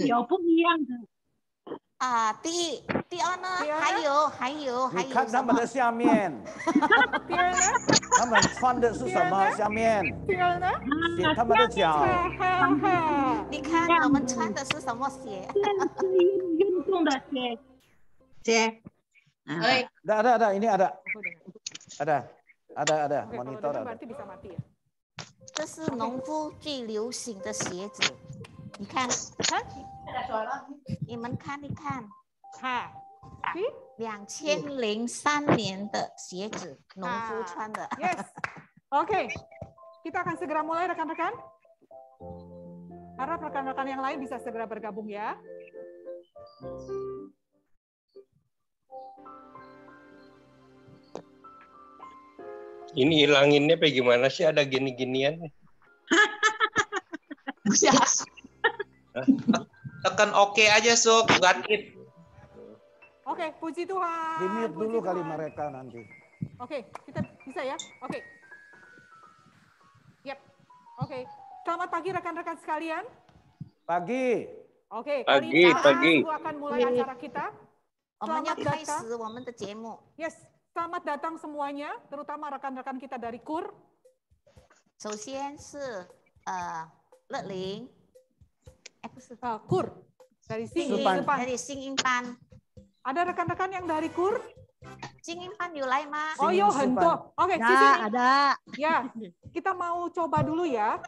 有不一样的。第二呢，还有你看他们的下面，他们穿的是什么？下面，他们的脚。你看我们穿的是什么鞋？是运动的鞋。Ada, ini ada. Ada, monitor ada. 这是农夫最流行的鞋子，你看，你们看一看，2003年的鞋子，农夫穿的。Yes, oke, kita akan segera mulai rekan-rekan. Harap rekan-rekan yang lain bisa segera bergabung ya. Ini hilanginnya bagaimana sih? Ada gini-ginian. Tekan oke aja, Sok. Got it. Oke, puji Tuhan. Di-mute dulu kali mereka nanti. Oke, kita bisa ya? Oke. Yap. Oke. Selamat pagi rekan-rekan sekalian. Pagi. Oke, pagi. akan mulai acara kita. Selamat datang. Yes. Selamat datang semuanya, terutama rekan-rekan kita dari KUR. 首先是乐龄，不是KUR dari Sing Ing Pan. Ada rekan-rekan yang dari KUR? Sing Ing Pan 有来吗？ Oh yo hento. Oke, sini. Ada. Ya, kita mau coba dulu ya.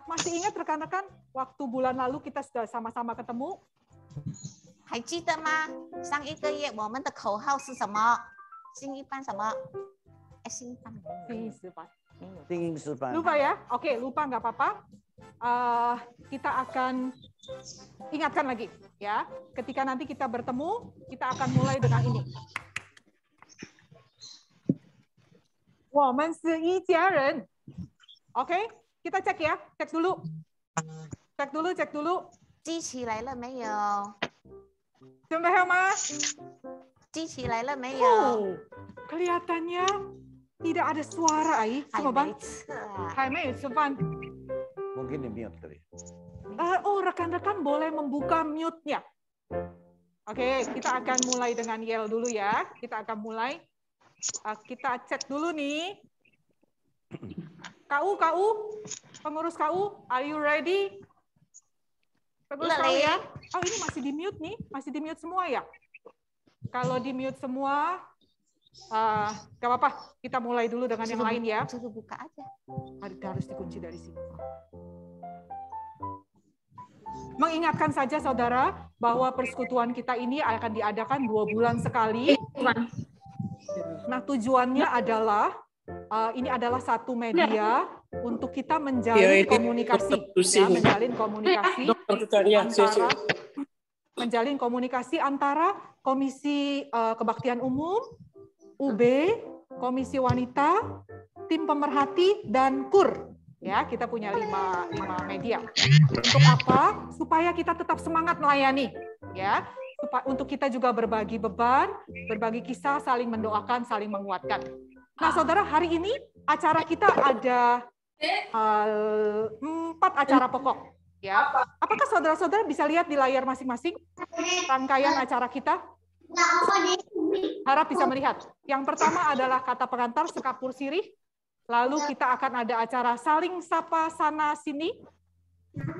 Masih ingat rekan-rekan waktu bulan lalu kita sudah sama-sama ketemu? 还记得吗？上一个月我们的口号是什么？新一班什么？新一班。Lupa ya? Oke, lupa nggak apa-apa. Kita akan ingatkan lagi ya. Ketika nanti kita bertemu, kita akan mulai dengan ini. 我们是一家人. Oke, kita cek ya. Cek dulu. Cek dulu. 记起来了没有？准备好吗？记起来了没有？ Kelihatannya tidak ada suara, Ai. Coba Bang. Mungkin di mute kali. Rekan-rekan boleh membuka mute-nya. Oke, kita akan mulai dengan Yel dulu ya. Kita akan mulai. Kita cek dulu nih. KU, pengurus KU, are you ready? Pengurus KU ya. Oh, ini masih di mute nih. Masih di mute semua ya? Kalau di mute semua, gak apa-apa. Kita mulai dulu dengan yang lain ya. Suruh buka aja. Harus dikunci dari sini. Mengingatkan saja saudara bahwa persekutuan kita ini akan diadakan 2 bulan sekali. Nah, tujuannya adalah ini adalah satu media untuk kita menjalin komunikasi, ya, menjalin komunikasi antara Komisi Kebaktian Umum, UB, Komisi Wanita, tim pemerhati, dan KUR. Ya, kita punya 5 media. Untuk apa? Supaya kita tetap semangat melayani. Ya, untuk kita juga berbagi beban, berbagi kisah, saling mendoakan, saling menguatkan. Nah, saudara, hari ini acara kita ada 4 acara pokok. Ya, apakah saudara-saudara bisa lihat di layar masing-masing rangkaian acara kita? Harap bisa melihat. Yang pertama adalah kata pengantar sekapur sirih. Lalu kita akan ada acara saling sapa sana sini.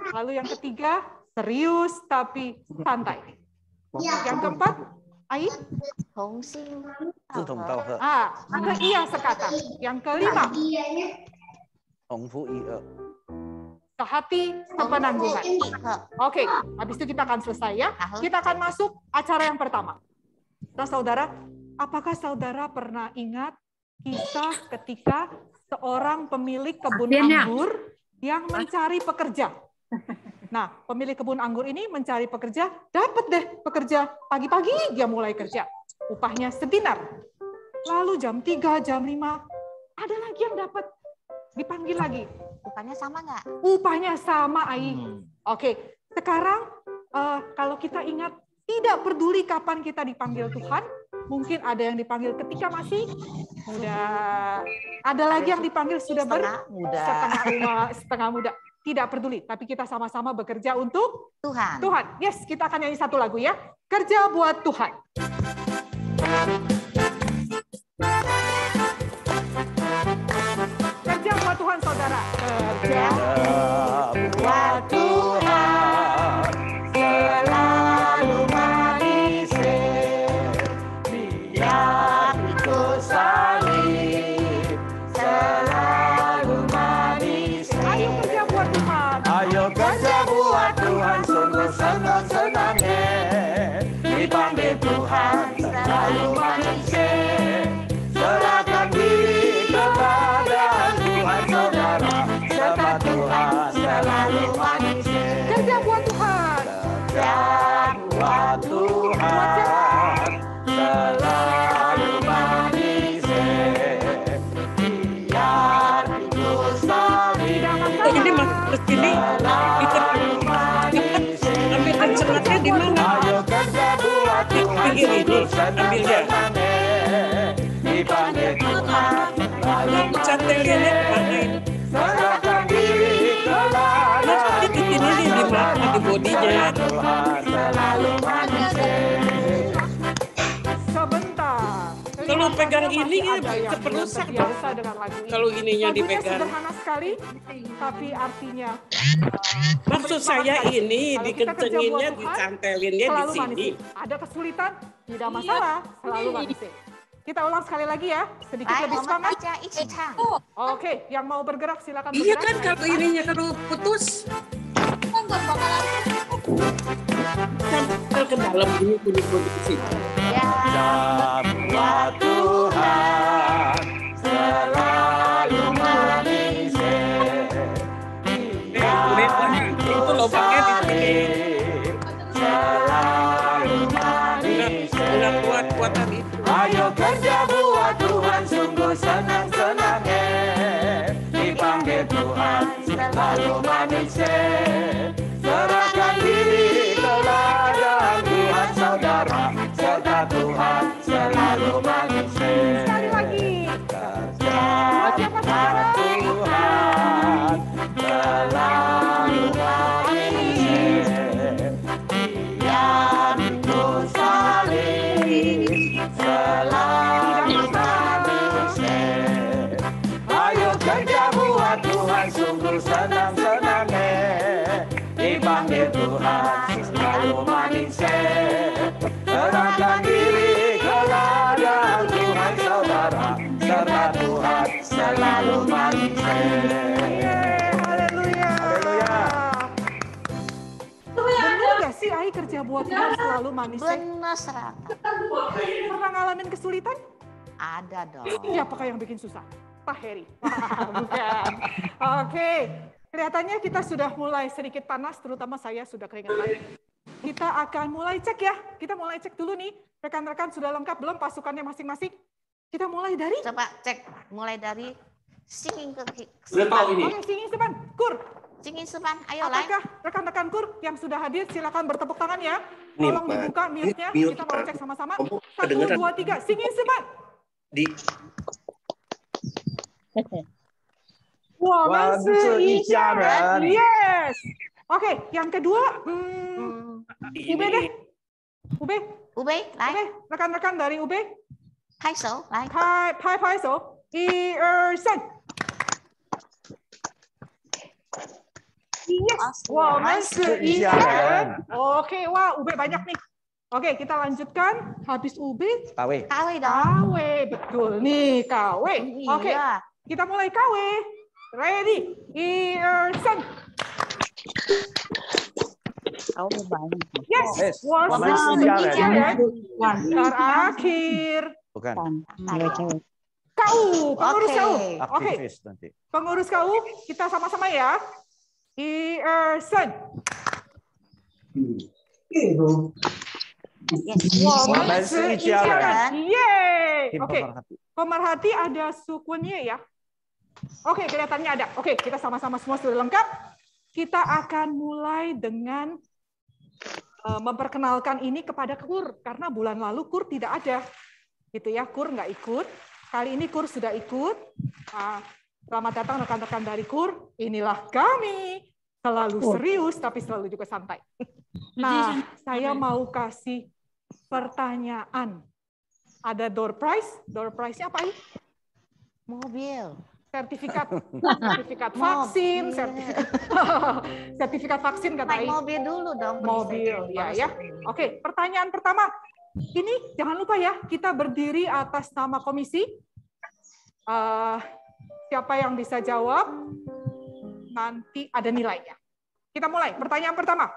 Lalu yang ketiga serius tapi santai. Yang keempat, Ai? Iya sekata. Yang kelima, sehati sepenanggungan. Oke, habis itu kita akan selesai ya. Kita akan masuk acara yang pertama. Nah, saudara, apakah saudara pernah ingat kisah ketika seorang pemilik kebun anggur yang mencari pekerja? Nah, pemilik kebun anggur ini mencari pekerja, dapat deh pekerja. Pagi-pagi dia mulai kerja. Upahnya sedinar. Lalu jam 3, jam 5, ada lagi yang dapat. Dipanggil lagi. Upahnya sama nggak? Upahnya sama, Ai. Oke, sekarang kalau kita ingat, tidak peduli kapan kita dipanggil Tuhan, mungkin ada yang dipanggil ketika masih muda. Ada lagi yang dipanggil sudah setengah muda. tidak peduli, tapi kita sama-sama bekerja untuk Tuhan. Tuhan. Yes, kita akan nyanyi satu lagu ya. Kerja buat Tuhan. Kerja buat Tuhan, saudara. Kerja buat Tuhan, selalu manis, biar ikut salib, selalu manis. Ayo kerja buat Tuhan. Ayo kerja buat Tuhan, sungguh senang-senangnya. Dipanggil Tuhan, selalu manis. Serahkan diri kepada Tuhan, saudara. Serta Tuhan selalu manis. Kerja buat Tuhan. Kerja buat Tuhan, selalu manis. Biar ikut salib. Ini mas ini ikut ambil pencermatnya di mana? Ayo kerja buat Tuhan, sungguh senang-senangnya. Dipanggil Tuhan, selalu Cantelinnya kemana ini? serahkan diri kepada Titik ini di mana di bodinya? Tuhan, selalu manis. Sebentar. Kalau pegang ini Ada yang belum keperusak terbiasa dengan lagu ini. kalau ininya Lagunya dipegang. sederhana sekali, tapi artinya Maksud saya ini Kalau kita kerja dikencenginnya, buat Tuhan, dicantelinnya di selalu sini. manis. Ada kesulitan, tidak masalah, selalu manis. Kita ulang sekali lagi ya, sedikit 来， lebih 我们 semangat. 大家一起唱。 Oke, yang mau bergerak silakan Iya bergerak. kan kalau ininya kalau putus kan ke dalam ini kulit-kulit ke sini. Ya. Buat Tuhan, selalu manis. Kulit-kulit itu lobaknya di sini. Selalu manis. Udah kuat-kuatan itu. Ayo kerja buat Tuhan, sungguh senang-senangnya. Dipanggil Tuhan, selalu manis. Serahkan diri kepada Tuhan, saudara. Serta Tuhan selalu manis. Sekali lagi. Kerja buat Tuhan, selalu manis. Biar ikut salib, selalu manis. Ayo kerja buat Tuhan, sungguh senang-senangnya. Dipanggil Tuhan, selalu manis. Serahkan diri kepada Tuhan, saudara. Serta Tuhan selalu manis. Haleluya. Haleluya. Benar gak sih Ai kerja buat Tuhan selalu manis? Benar serata. Pernah ngalamin kesulitan? Ada dong. Siapakah yang bikin susah? Pak Heri. Wah, bukan. Oke. Kelihatannya kita sudah mulai sedikit panas, terutama saya sudah keringetan. Kita akan mulai cek ya. Kita mulai cek dulu nih. Rekan-rekan sudah lengkap belum pasukannya masing-masing? Kita mulai dari? Coba cek mulai dari singing ke Sudah tahu ini. Oke, singing seban. Kur. singing seban. Ayo lain. Apakah rekan-rekan Kur yang sudah hadir silakan bertepuk tangan ya. Nih, Tolong Pak. dibuka mute-nya. Mute, Kita mau Pak. cek sama-sama. Kamu 1, kedengeran. 2, 3. Singing seban. Di 我们是一家人。 Yes. Oke, yang kedua, Ube deh. Ube, Ube, lain. Ube, rekan-rekan dari Ube, 拍手，来。拍手，1、2、3。Yes, 我们是一家人。Oke, wah, Ube banyak nih. Oke, kita lanjutkan. Habis Ube, KW. KW dong. KW, betul nih KW. Oke, Iya. kita mulai KW. Ready, 1、2、3。Yes, 我们是一家人。Terakhir, Bukan. KU, pengurus Oke. KU. Oke, Aktivis nanti. pengurus KU, kita sama-sama ya. 1、2、3。我们是一家人。Yeay. Tim Oke, pemerhati. pemerhati ada sukunnya ya. Oke, kelihatannya ada. Oke, kita sama-sama semua sudah lengkap. Kita akan mulai dengan memperkenalkan ini kepada KUR karena bulan lalu KUR tidak ada, gitu ya. KUR nggak ikut. Kali ini KUR sudah ikut. Selamat datang rekan-rekan dari KUR. Inilah kami. Selalu serius, tapi selalu juga santai. Nah, saya mau kasih pertanyaan. Ada door prize. Door prize-nya apa ini? Mobil. Sertifikat vaksin, sertifikat vaksin kata Naik mobil dulu dong. Mobil, ya. Oke, pertanyaan pertama. Ini jangan lupa ya, kita berdiri atas nama komisi. Siapa yang bisa jawab, nanti ada nilainya. Kita mulai, pertanyaan pertama.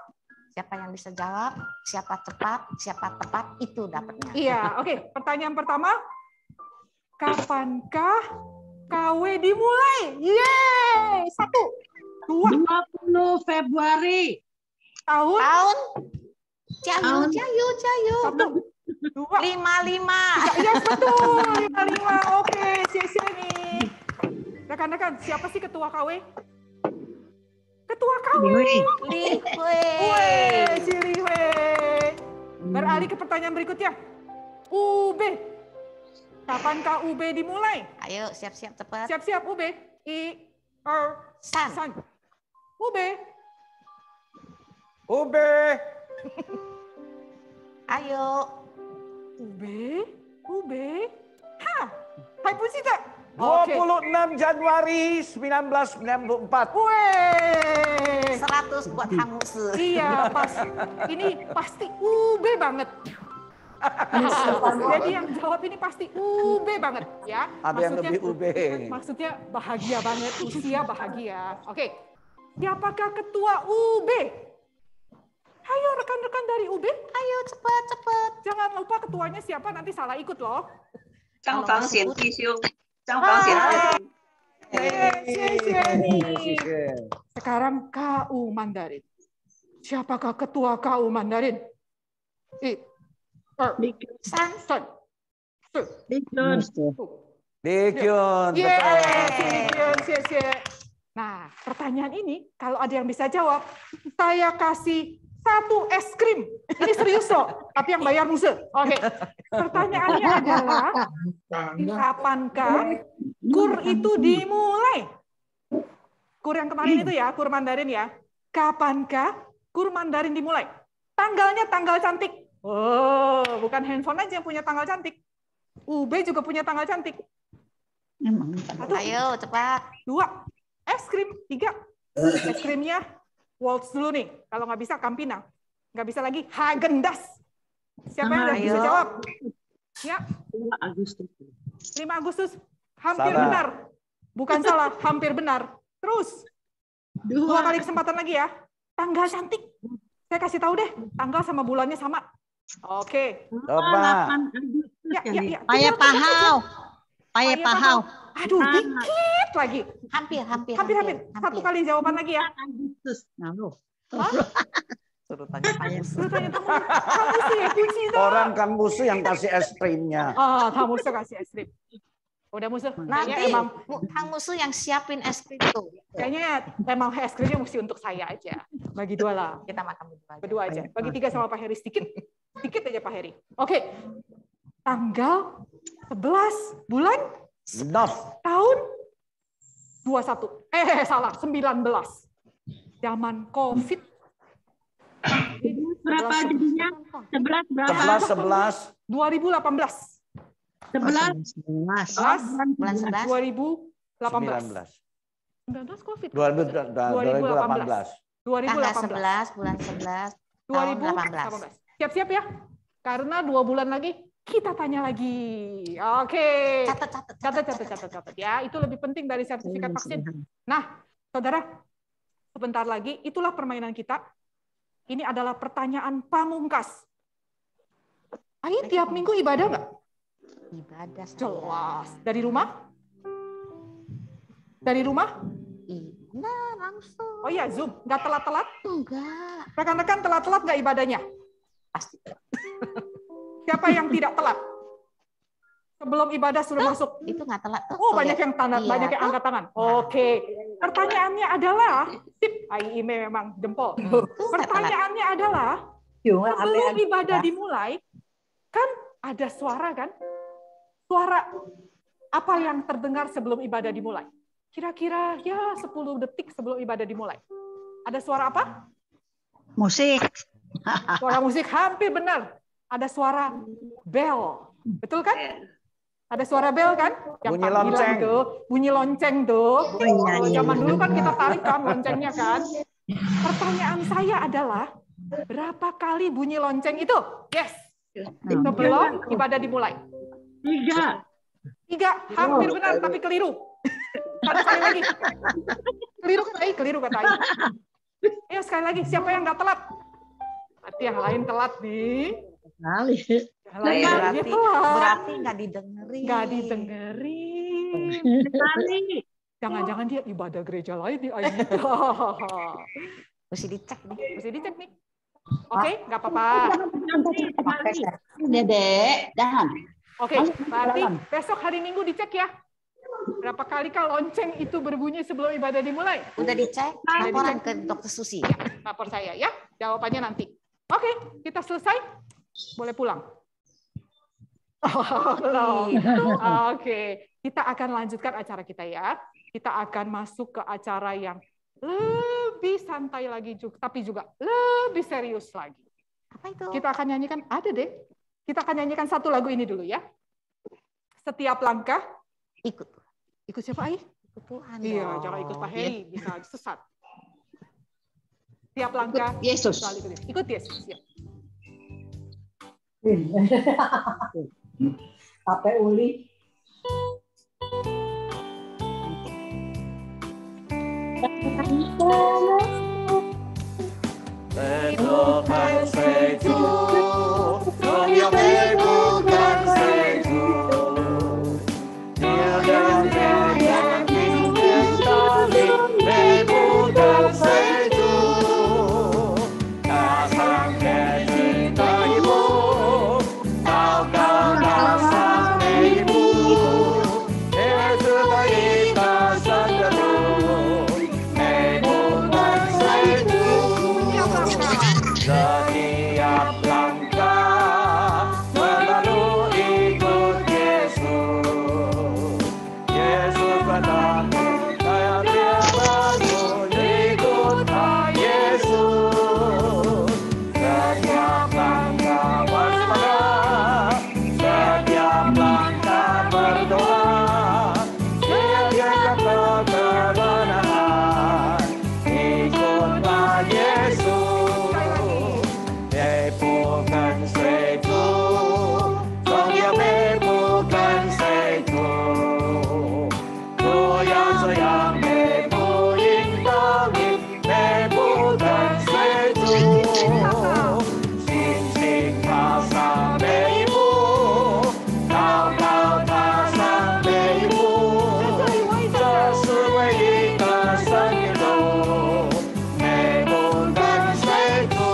Siapa yang bisa jawab, siapa tepat, itu dapatnya. Iya, oke. Pertanyaan pertama, kapankah KW dimulai? Yeay! 1, 2. 20 Februari. Tahun? Cayu. 1, 2. 55. Iya, betul. 55. Oke, sia-sia nih. Rekan-rekan, siapa sih ketua KW? Ketua KW. Li Hui. Si Li Hui. Beralih ke pertanyaan berikutnya. UB. Kapankah UB dimulai? Ayo, siap-siap cepat. Siap-siap UB. San. UB. UB. Ayo. UB. Hai Pusita. 26 Januari 1994. Weh. 100 buat Hanguse. Iya, ini pasti UB banget. Jadi yang jawab ini pasti UB banget ya. Ada yang lebih UB. Maksudnya bahagia banget, usia bahagia. Oke. Siapakah ketua UB? Ayo rekan-rekan dari UB. Ayo cepat. Jangan lupa ketuanya siapa, nanti salah ikut loh. Sekarang KU Mandarin. Siapakah ketua KU Mandarin? San. Dikyun. Nah, pertanyaan ini kalau ada yang bisa jawab, saya kasih 1 es krim. Ini serius loh, tapi yang bayar Muse. Oke. Pertanyaannya adalah, kapankah kur itu dimulai? Kur yang kemarin itu ya, kur Mandarin ya. Kapankah kur Mandarin dimulai? Tanggalnya tanggal cantik. Oh, bukan handphone aja yang punya tanggal cantik. UB juga punya tanggal cantik. 1, Ayo cepat. 2, es krim. 3, es krimnya Waltz dulu nih. Kalau nggak bisa Campina. Nggak bisa lagi Häagen-Dazs. Siapa yang bisa jawab? Ya. 5 Agustus. Hampir salah. benar. Bukan salah, hampir benar. Terus. 2 kali kesempatan lagi ya. Tanggal cantik. Saya kasih tahu deh. Tanggal sama bulannya sama. Oke. Coba. Ya. Paya Pahau. Aduh, dikit lagi. Hampir. Hampir. 1 kali jawaban lagi ya. Suruh tanya Kamu sih ya kunci dah. Orang kan musuh yang kasih es krimnya. Kamu musuh kasih es krim. Udah musuh. Nanti Emang Hanguse yang siapin es krim tuh. kayaknya emang es krimnya mesti untuk saya aja. Bagi 2 lah. Kita makan Berdua aja. Bagi 3 sama Pak Heri sedikit. Sedikit aja Pak Heri. Oke. Tanggal 11 bulan tahun 21. Salah, 19. Zaman Covid. Berapa jadinya? 11 berapa? 11. 2018. 11. Bulan 11. 2018. 19 Covid. 2018. 2018. Bulan 11 tahun 18. Siap-siap ya. Karena 2 bulan lagi kita tanya lagi. Oke. Catat ya. Itu lebih penting dari sertifikat vaksin. Nah, saudara, sebentar lagi itulah permainan kita. Ini adalah pertanyaan pamungkas. Ini tiap minggu ibadah nggak? Ibadah. Jelas. Dari rumah? Dari rumah? Iya, langsung. Oh iya, Zoom. Nggak telat-telat? Enggak. Rekan-rekan telat-telat nggak ibadahnya? Pasti. Siapa yang tidak telat? Sebelum ibadah sudah masuk. Itu nggak telat tuh. Oh, banyak yang tanda, Iya, banyak yang angkat tangan. Oke. Pertanyaannya adalah, sip, Ime memang jempol. Pertanyaannya adalah, sebelum ibadah dimulai, kan ada suara kan? Suara apa yang terdengar sebelum ibadah dimulai? Kira-kira ya 10 detik sebelum ibadah dimulai. Ada suara apa? Musik. Suara musik, hampir benar. Ada suara bel. Betul kan? Ada suara bel kan? Yang Bunyi lonceng. tuh, bunyi lonceng tuh. Kalau zaman dulu kan kita tarik kan loncengnya kan. Pertanyaan saya adalah, berapa kali bunyi lonceng itu? Yes. Sebelum ibadah dimulai. 3. 3, hampir benar tapi keliru. Satu kali lagi. Keliru kata Ai. Ayo sekali lagi, siapa yang nggak telat? Berarti yang lain telat nih. Berarti nggak didengerin. Nggak didengerin. Jangan-jangan dia ibadah gereja lain nih. Mesti dicek nih. Oke, nggak apa-apa. Dedek, jangan. Oke, berarti besok hari Minggu dicek ya. Berapa kali lonceng itu berbunyi sebelum ibadah dimulai? Udah dicek, laporan ke Dokter Susi. Lapor saya ya, jawabannya nanti. Oke, kita selesai. Boleh pulang. Oke, kita akan lanjutkan acara kita ya. Kita akan masuk ke acara yang lebih santai lagi, tapi juga lebih serius lagi. Apa itu? Kita akan nyanyikan, ada deh. Kita akan nyanyikan satu lagu ini dulu ya. Setiap langkah ikut siapa, Ai? Ikut Tuhan. Iya, jangan ikut Pak Heri, bisa sesat. Setiap langkah Yesus. Ikut Yesus ya. Sampai uli. Bukan seju, yang bukan seju. Dia yang bukan seju. Dasar cerita ibu, kau dasar ibu. Yesus kita sendiri, bukan seju. Setiap langkah selalu ikut Yesus. Yesus padaku, saya tiada ikut Yesus. Setiap langkah waspada, setiap langkah berdoa, setiap kebenaran, ikutlah Yesus. Bukan seju, saya bukan seju. Goyang-goyang puing-puing, bukan seju. Sing-sing pasang ibu, kau pasang ibu. Sesuai ikasan hidup, bukan seju.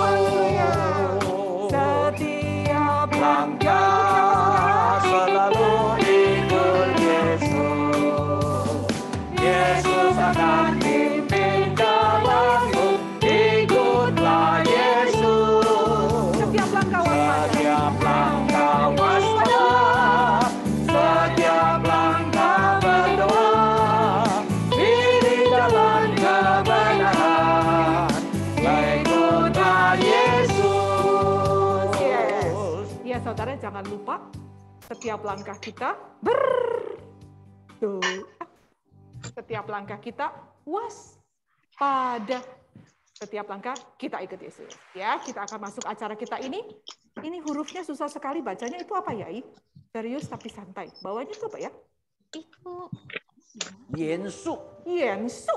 Setiap langkah selalu ikut Yesus. Yesus akan pimpin jalanmu, ikutlah Yesus. Setiap langkah waspada, setiap langkah berdoa, pilih jalan kebenaran, ikutlah Yesus. Ya, saudara jangan lupa setiap langkah kita berdoa. Setiap langkah kita waspada. Setiap langkah kita ikut Yesus. Ya, kita akan masuk acara kita ini. Ini hurufnya susah sekali bacanya, itu apa ya, I? Serius tapi santai. Bawahnya itu apa ya? Itu Yensu. Yensu.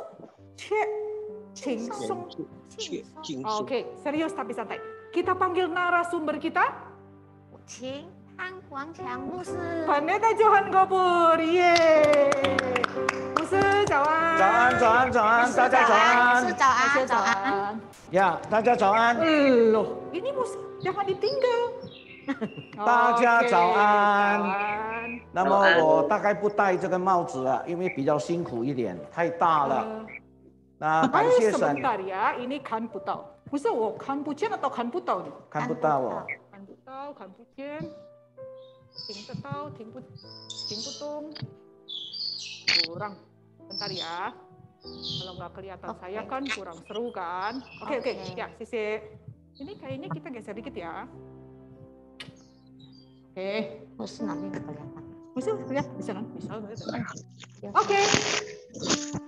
Cingsung. Oke, serius tapi santai. Kita panggil narasumber kita. Qing Han Huang Qiang牧师。 Pendeta Johan Gopur. Yeay. 牧师早安。早安，早安，早安，大家早安。早安，早安。 Ya, 大家早安。 Loh, ini mus jangan ditinggal. 大家早安。 Oke, 那么我大概不戴这个帽子了，因为比较辛苦一点，太大了。那感谢神。 sebentar ya, ini kan putau. 不是我看不见 atau kan putau nih? 看不到哦。 看不到，看不见，听得到，听不懂，kurang. Bentar ya. Kalau nggak kelihatan saya kan kurang seru kan. Oke. Ya, Sisi. Ini kayaknya kita geser dikit ya. Oke. Terus nanti nggak kelihatan. Bisa lihat, bisa kan? Bisa. Oke.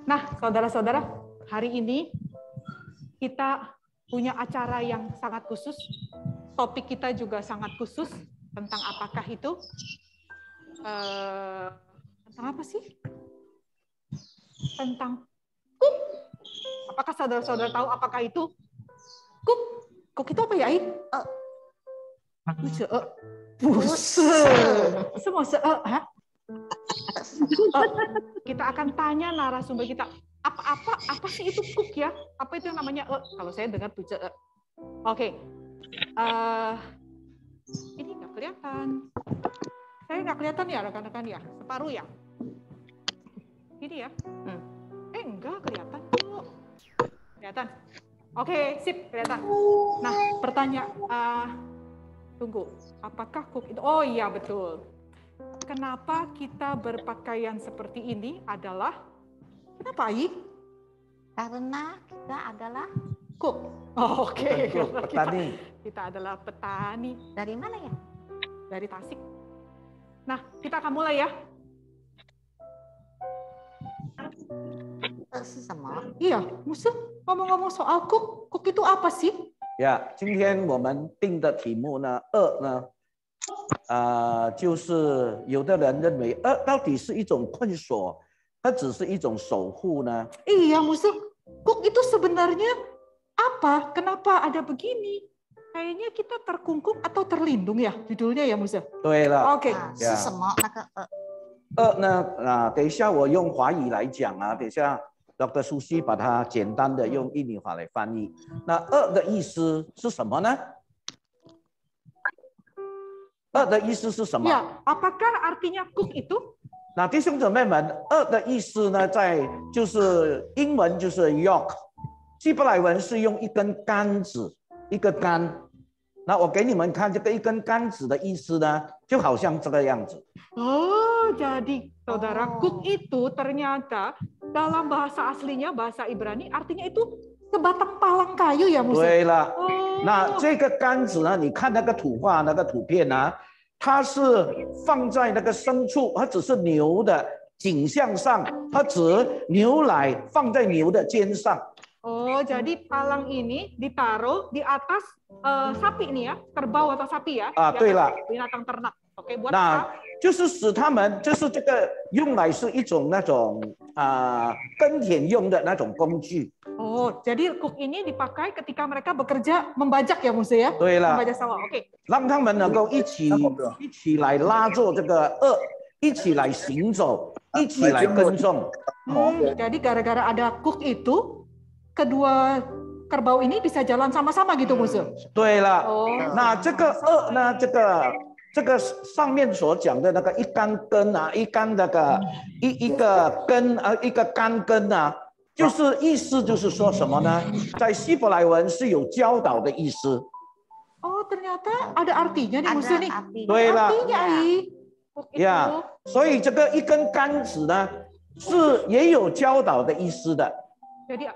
Nah, saudara-saudara, hari ini kita punya acara yang sangat khusus. Topik kita juga sangat khusus tentang apakah itu? Tentang apa sih? Tentang kuk. Apakah saudara-saudara tahu apakah itu kuk? Kuk itu apa ya, Ai? Semua kita akan tanya narasumber kita, apa sih itu kuk ya? Apa itu yang namanya kalau saya dengar tuce. Oke. Ini nggak kelihatan. Saya nggak kelihatan ya rekan-rekan ya, separuh ya. Ini ya. Enggak kelihatan kok. Kelihatan. Oke, sip, kelihatan. Nah, pertanyaan, tunggu, apakah kuk itu? Oh iya betul. Kenapa kita berpakaian seperti ini adalah, kenapa Ai? Karena kita adalah kuk. Oh, Oke. Petani. Kita adalah petani. dari mana ya? Dari Tasik. Nah, kita akan mulai ya. Iya, Musa ngomong-ngomong soal kuk, kuk itu apa sih?呀，今天我们定的题目呢，呢，就是有的人认为到底是一种困锁，它只是一种守护呢？ Iya, Musa, kuk itu sebenarnya apa? Kenapa ada begini? Kayaknya kita terkungkung atau terlindung ya judulnya ya, Musa? 对了， Oke. 是什么？那个呢，等一下我用华语来讲啊，等一下 Dr. Susi 把它简单的用印尼话来翻译。那的意思是什么呢？的意思是什么？ Ya, apakah artinya kuk itu? 那弟兄姊妹们，的意思呢，就是英文就是 yoke， 希伯来文是用一根杆子，一个杆。那我给你们看这个一根杆子的意思呢，就好像这个样子。 Oh, jadi saudara, kuk itu ternyata dalam bahasa aslinya, bahasa Ibrani, artinya itu sebatang palang kayu ya, Musa? 对了， Oh. 那这个杆子呢，你看那个图画那个图片呢，它是放在那个牲畜，它只是牛的颈项上，它指牛奶放在牛的肩上。 Oh, jadi palang ini ditaruh di atas sapi nih ya, kerbau atau sapi ya? 对了， binatang ternak. Oke, buat 那 apa? 就是使他们，就是这个用来是一种那种耕田用的那种工具。 Oh, jadi kuk ini dipakai ketika mereka bekerja membajak ya, Musa ya? 对了， Membajak sawah. Oke. 让他们能够一起来拉住这个一起来行走，一起来耕种。 Jadi gara-gara ada kuk itu, kedua kerbau ini bisa jalan sama-sama gitu, Musa? 对了， Oh. 那这个呢，这个上面所讲的那个一杆根啊，一杆那个一个根一个杆根啊，就是意思就是说什么呢？在希伯来文是有教导的意思。 Oh, ternyata ada artinya nih, Musa nih. 对了， Artinya, Ai. Kuk itu. 呀，所以这个一根杆子呢，是也有教导的意思的。 Jadi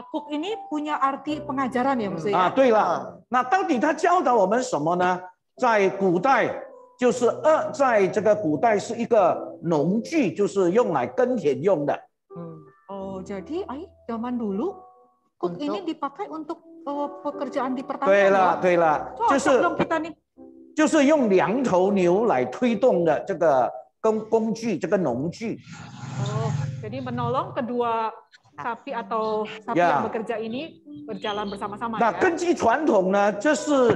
kuk ini punya arti pengajaran ya, Musa ya? 对了，那到底他教导我们什么呢？在古代，就是在这个古代是一个农具，就是用来耕田用的。 Oh, jadi zaman dulu kuk ini dipakai untuk pekerjaan di pertanian. 对了，对了， Cocok dong kita nih. 就是用2头牛来推动的这个工具，这个农具。 Oh, jadi menolong kedua sapi atau sapi yang bekerja ini berjalan bersama-sama 那 ya. 根据传统呢，这是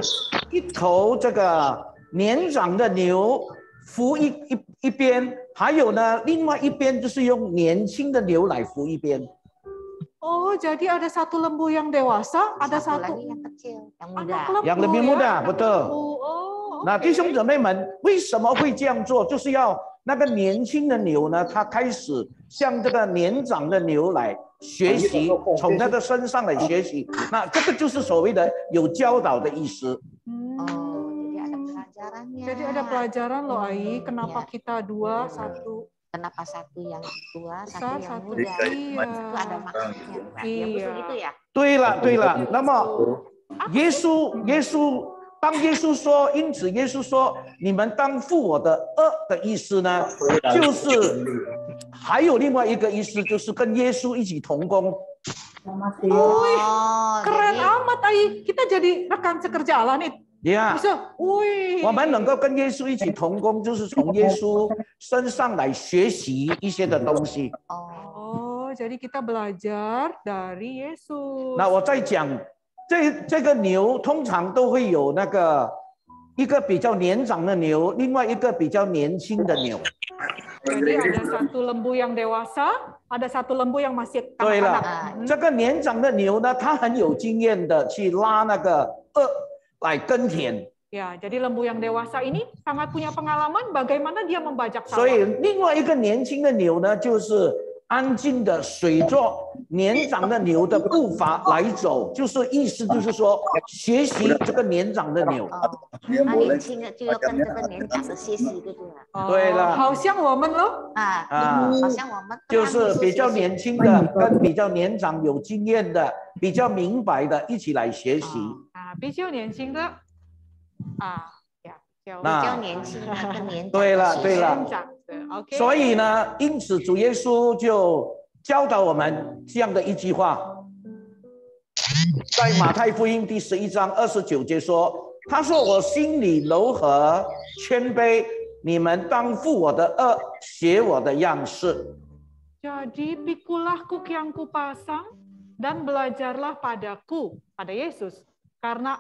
一头这个年长的牛扶一边，还有呢，另外一边就是用年轻的牛来扶一边。 Oh, jadi ada satu lembu yang dewasa, ada satu lagi yang kecil, yang muda. anak lembu Yang lebih muda, ya. betul. Oh, 那弟兄姊妹们，为什么会这样做？就是要那个年轻的牛呢，它开始向这个年长的牛来学习，从它的身上来学习。那这个就是所谓的有教导的意思。 Oh, jadi ada pelajarannya. Jadi ada pelajaran loh, Ai. Kenapa kita 2, 1 Kenapa satu yang tua, besar, satu yang satu muda? iya. Itu ada maksudnya, Pak. Ya, Iya. begitu ya. 对了，对了。那么当耶稣说，因此耶稣说，你们当负我的恶的意思呢，就是还有另外一个意思，就是跟耶稣一起同工。 Oh, Keren jadi amat, Ai. Kita jadi rekan sekerja Allah nih. 呀、 Bisa, wih. 我们能够跟耶稣一起同工，就是从耶稣身上来学习一些的东西。 Oh, jadi kita belajar dari Yesus. 那我在讲这个牛通常都会有那个一个比较年长的牛，另外一个比较年轻的牛。 Jadi ada satu lembu yang dewasa, ada satu lembu yang masih 对 kanak-kanak. 了，这个年长的牛呢，它很有经验的去拉那个来耕田。 Ya, jadi lembu yang dewasa ini sangat punya pengalaman bagaimana dia membajak 所以 sawah. 另外一个年轻的牛呢，就是安静的随着年长的牛的步伐来走，就是意思就是说学习这个年长的牛。 那年轻的就要跟这个年长的学习，对不对？ 对了， 好像我们咯. 好像我们就是比较年轻的跟比较年长有经验的、比较明白的一起来学习。 比较年轻的, ya, 比较年轻的跟年长的对了，对了。 年长的, OK. 所以呢，因此主耶稣就教导我们这样的一句话，在马太福音第11章29节说，他说：“我心里柔和谦卑，你们当负我的恶，学我的样式。” Jadi pikulah kuk yang kupasang dan belajarlah padaku, pada Yesus. Karena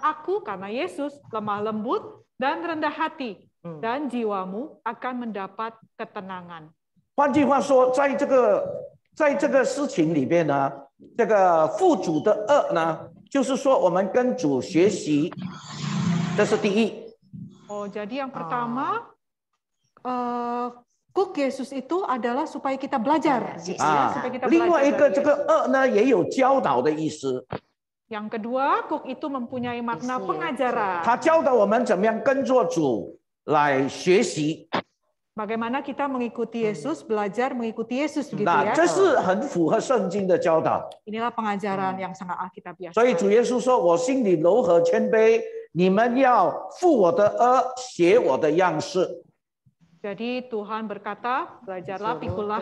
Yesus lemah lembut dan rendah hati, dan jiwamu akan mendapat ketenangan. 换句话说，在这个事情里边呢，这个负主的恶呢，就是说我们跟主学习，这是第一。 Oh, jadi yang pertama, kuk Yesus itu adalah supaya kita belajar. 啊，另外一个这个恶呢，也有教导的意思。 Yang kedua, kuk itu mempunyai makna pengajaran. 他教导我们怎么样跟着主来学习。 Bagaimana kita mengikuti Yesus, belajar mengikuti Yesus begitu 那 ya. 这是很符合圣经的教导。 Inilah pengajaran yang sangat Alkitabiah. 所以主耶稣说：“我心里柔和谦卑，你们要负我的恶，学我的样式。” Jadi Tuhan berkata, belajarlah, pikulah,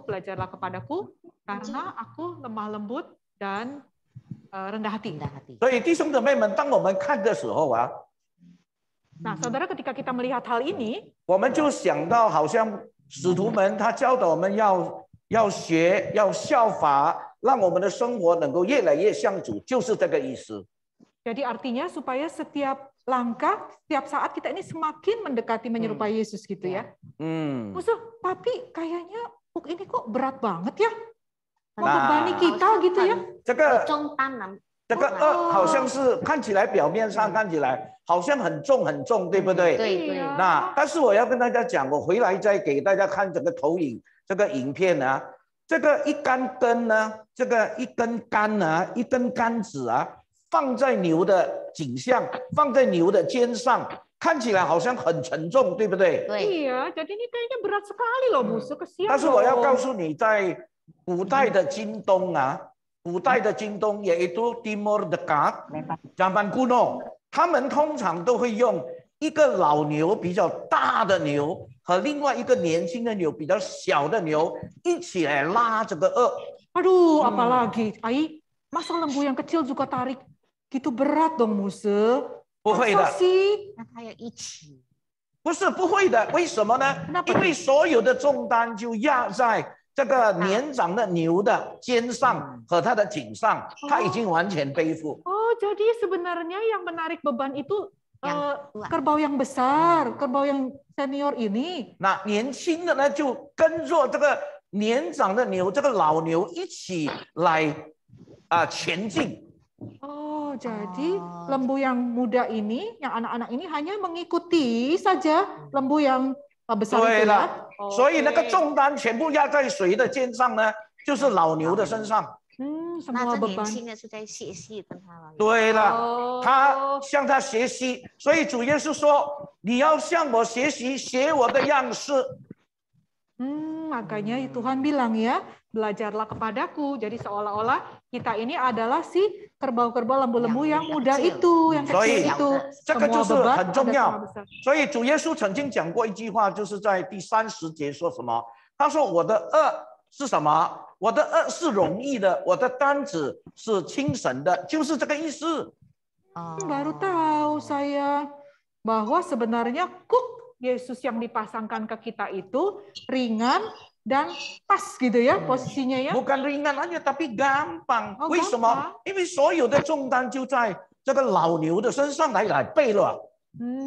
belajarlah kepadaku, karena aku lemah lembut dan rendah hati. 所以弟兄姊妹们，当我们看的时候啊， Nah, saudara, ketika kita melihat hal ini, 我们就想到好像使徒们他教导我们要学，要效法，让我们的生活能够越来越像主，就是这个意思。 jadi artinya supaya setiap langkah, setiap saat kita ini semakin mendekati menyerupai Yesus gitu ya. Musuh, tapi kayaknya ini kok berat banget ya. Membebani kita gitu ya. 这个恶好像是看起来表面上看起来好像很重很重，对不对？对。那但是我要跟大家讲，我回来再给大家看这个投影，这个影片啊，这个一杆根呢，这个一根杆啊，一根杆子啊，放在牛的颈项，放在牛的肩上，看起来好像很沉重，对不对？ Iya, jadi ini kayaknya berat sekali loh musuh, kesian. 但是我要告诉你，在古代的京东啊。 古代的京东yaitu Timur Dekat, zaman kuno, 他们通常都会用一个老牛比较大的牛和另外一个年轻的牛比较小的牛一起来拉这个轭。 Aduh, apalagi, Ai, masa lembu yang kecil juga tarik gitu berat dong musuh. 不会的，不是不会的，为什么呢？因为所有的重担就压在 这个年长的牛的肩上和它的颈上，它已经完全背负。 Oh, jadi sebenarnya yang menarik beban itu kerbau yang besar, kerbau yang senior ini. 那年轻的呢，就跟着这个年长的牛，这个老牛一起来前进。 Oh, jadi lembu yang muda ini, yang anak-anak ini hanya mengikuti saja lembu yang besar itu ya. 所以那个重担全部压在谁的肩上呢？就是老牛的身上。那这年轻的是在学习跟他了。对了，他向他学习，所以主耶稣说：“你要向我学习，学我的样式。” Makanya Tuhan bilang ya, belajarlah kepadaku. Jadi seolah-olah kita ini adalah si kerbau-kerbau lembu-lembu yang muda itu, yang kecil itu. 这个就是 Semua beban 很重 ada 要 semua besar. 所以主耶稣曾经讲过一句话，就是在第30节说什么？他说：“我的恶是什么？我的恶是容易的，我的担子是轻省的。”就是这个意思。 Baru tahu saya bahwa sebenarnya Yesus yang dipasangkan ke kita itu ringan dan pas gitu ya posisinya ya. bukan ringan aja, tapi gampang. 哦，为什么？因为所有的重担就在这个老牛的身上来背了，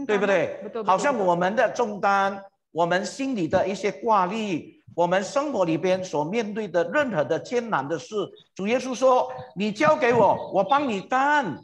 对不对？ Betul, 好像我们的重担，我们心里的一些挂虑，我们生活里边所面对的任何的艰难的事，主耶稣说：“你交给我，我帮你担。”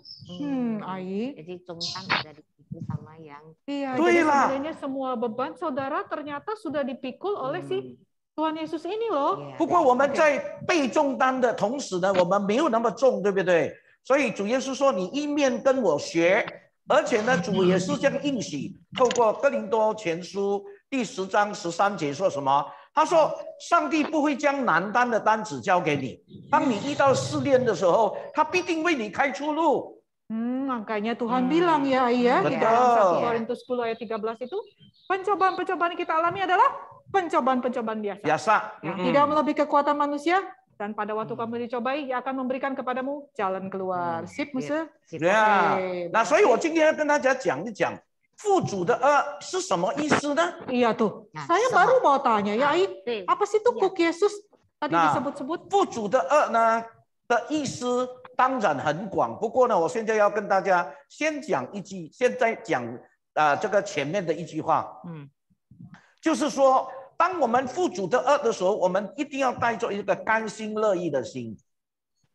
Ai. Jadi tungtang ada dipikul sama yang Iya, Tuh, jadi lah. sebenarnya semua beban saudara ternyata sudah dipikul oleh si Tuhan Yesus ini loh. 不过我们在背重担的同时呢，我们没有那么重，对不对？所以主耶稣说：“你一面跟我学，而且呢，主也是这样应许，透过哥林多前书第10章13节说什么？他说：上帝不会将难担的担子交给你，当你遇到试炼的时候，他必定为你开出路。” Makanya Tuhan bilang ya, iya di dalam 1 Korintus 10 ayat 13 itu, pencobaan-pencobaan yang kita alami adalah pencobaan-pencobaan biasa. Biasa. Yang tidak melebihi kekuatan manusia, dan pada waktu kamu dicobai, ia akan memberikan kepadamu jalan keluar. Sip, Musa? 呀，那所以我今天要跟大家讲一讲父主的恶是什么意思呢？ Iya tuh. Nah, Saya sama. baru mau tanya, ya Ai, apa sih tuh Iya. kuk Yesus tadi Nah. disebut-sebut? 父主的恶呢的意思当然很广，不过呢，我现在要跟大家先讲一句，现在讲这个前面的一句话，就是说，当我们父主的恶的时候，我们一定要带着一个甘心乐意的心。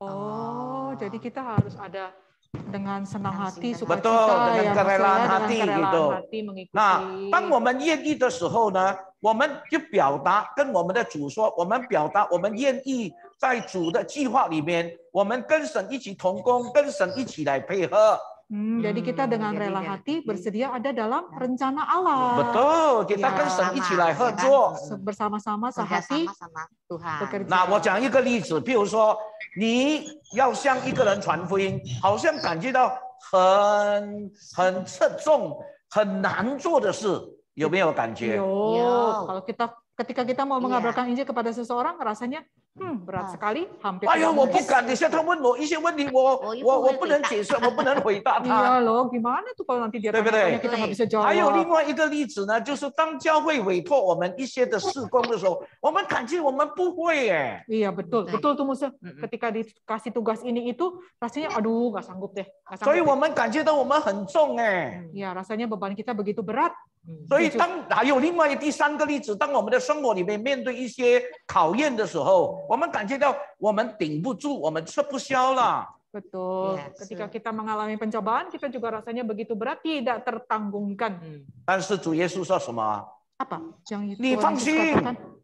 Oh, jadi kita harus ada dengan senang hati, sukacita Betul, dengan ya, kerelaan maksudnya hati dengan kerelaan gitu. hati mengikuti. 那当我们愿意的时候呢，我们就表达跟我们的主说，我们表达我们愿意在主的计划里面，我们跟神一起同工，跟神一起来配合。 Jadi kita dengan rela hati bersedia ada dalam rencana Allah. Betul, kita Ya, 跟神一起来合作。 Bersama-sama sehati bekerjasama sama Tuhan. bekerja. 那我讲一个例子，比如说你要向一个人传福音，好像感觉到很沉重、很难做的事，有没有感觉？ Yo, kalau ketika kita mau mengabarkan Injil kepada seseorang, rasanya berat sekali, hampir 哎呀， tidak 我不 mungkin. 敢，等下他问我一些问题，我不能解释，我不能回答 Iya 他。 loh, gimana tuh kalau nanti dia 对不对？ tanya-tanya kita nggak bisa 还有另 jawab. 外一个例子呢，就是当教会委托我们一些的事工的时候，我们感觉我们不会耶。 Iya betul, betul tuh Musa. Ketika dikasih tugas ini itu, rasanya aduh nggak sanggup deh. Nggak 所以 sanggup 我们感觉到我们很重哎。 deh. Ya rasanya beban kita begitu berat. 所以还有另外第三个例子，当我们的生活里面面对一些考验的时候，我们感觉到我们顶不住，我们吃不消了。 Betul. Yes. Ketika kita mengalami pencobaan, kita juga rasanya begitu berat, tidak tertanggungkan. 但是主耶稣说什么？ Apa yang itu? 你放心。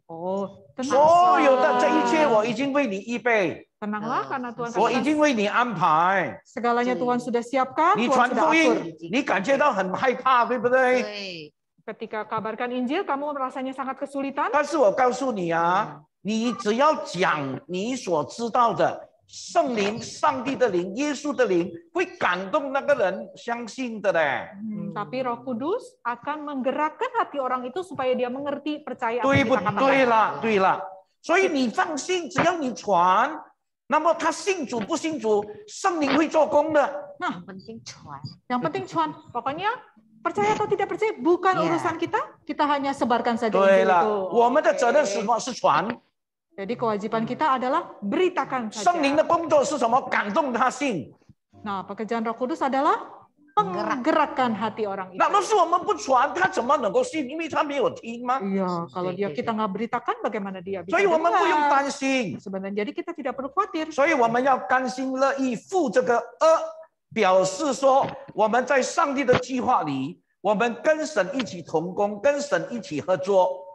Oh, tenang. 所有的这一切我已经为你预备， Tenanglah karena Tuhan 我已 katakan 经为你安排。 segalanya Tuhan sudah siapkan, 你 Tuhan 传 sudah 福 atur. 音，你感觉到很害怕，对不对？ Hey. Ketika kabarkan Injil, kamu rasanya sangat kesulitan. 但是我告诉你啊，你只要讲你所知道的，圣灵、上帝的灵、耶稣的灵会感动那个人相信的嘞， Tapi Roh Kudus akan menggerakkan hati orang itu supaya dia mengerti, percaya apa 对 yang 不 kita katakan. 对啦？对啦，所以你放心，只要你传，那么他信主不信主，圣灵会做工的。 Yang penting cuan. Yang penting cuan, pokoknya percaya atau tidak percaya bukan Iya. urusan kita hanya sebarkan saja 对 Injil 了 itu. ，我们的责任是什么？是传。 Jadi kewajiban kita adalah beritakan 圣灵的 saja. 工作是什么？感动他信。 Nah, pekerjaan Roh Kudus adalah menggerakkan hati orang itu. 那么是我们不传，他怎么能够信？因为他没有听吗？ Iya, kalau kita nggak beritakan, bagaimana dia bisa 所以我们不用 dengar? 担心。 Sebenarnya, jadi kita tidak perlu khawatir. 所以我们要甘心乐意负这个恶，表示说我们在上帝的计划里，我们跟神一起同工，跟神一起合作。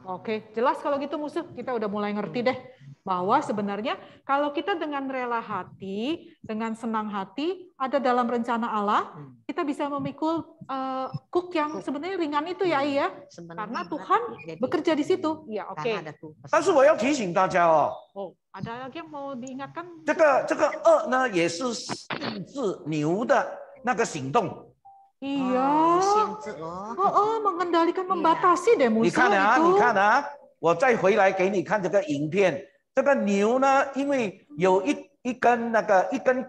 Oke, jelas kalau gitu musuh. Kita udah mulai ngerti deh. bahwa sebenarnya kalau kita dengan rela hati, dengan senang hati, ada dalam rencana Allah, kita bisa memikul kuk yang sebenarnya ringan itu ya, Iya. Karena Tuhan bekerja di situ. Ya, oke. 但是我要提醒大家哦， Oh, ada lagi yang mau diingatkan? 这个恶呢，也是限制牛的那个行动。 Iya. Mengendalikan, membatasi deh 你 musuh 看啊， itu. 你看啊，我再回来给你看这个影片。这个牛呢，因为有一根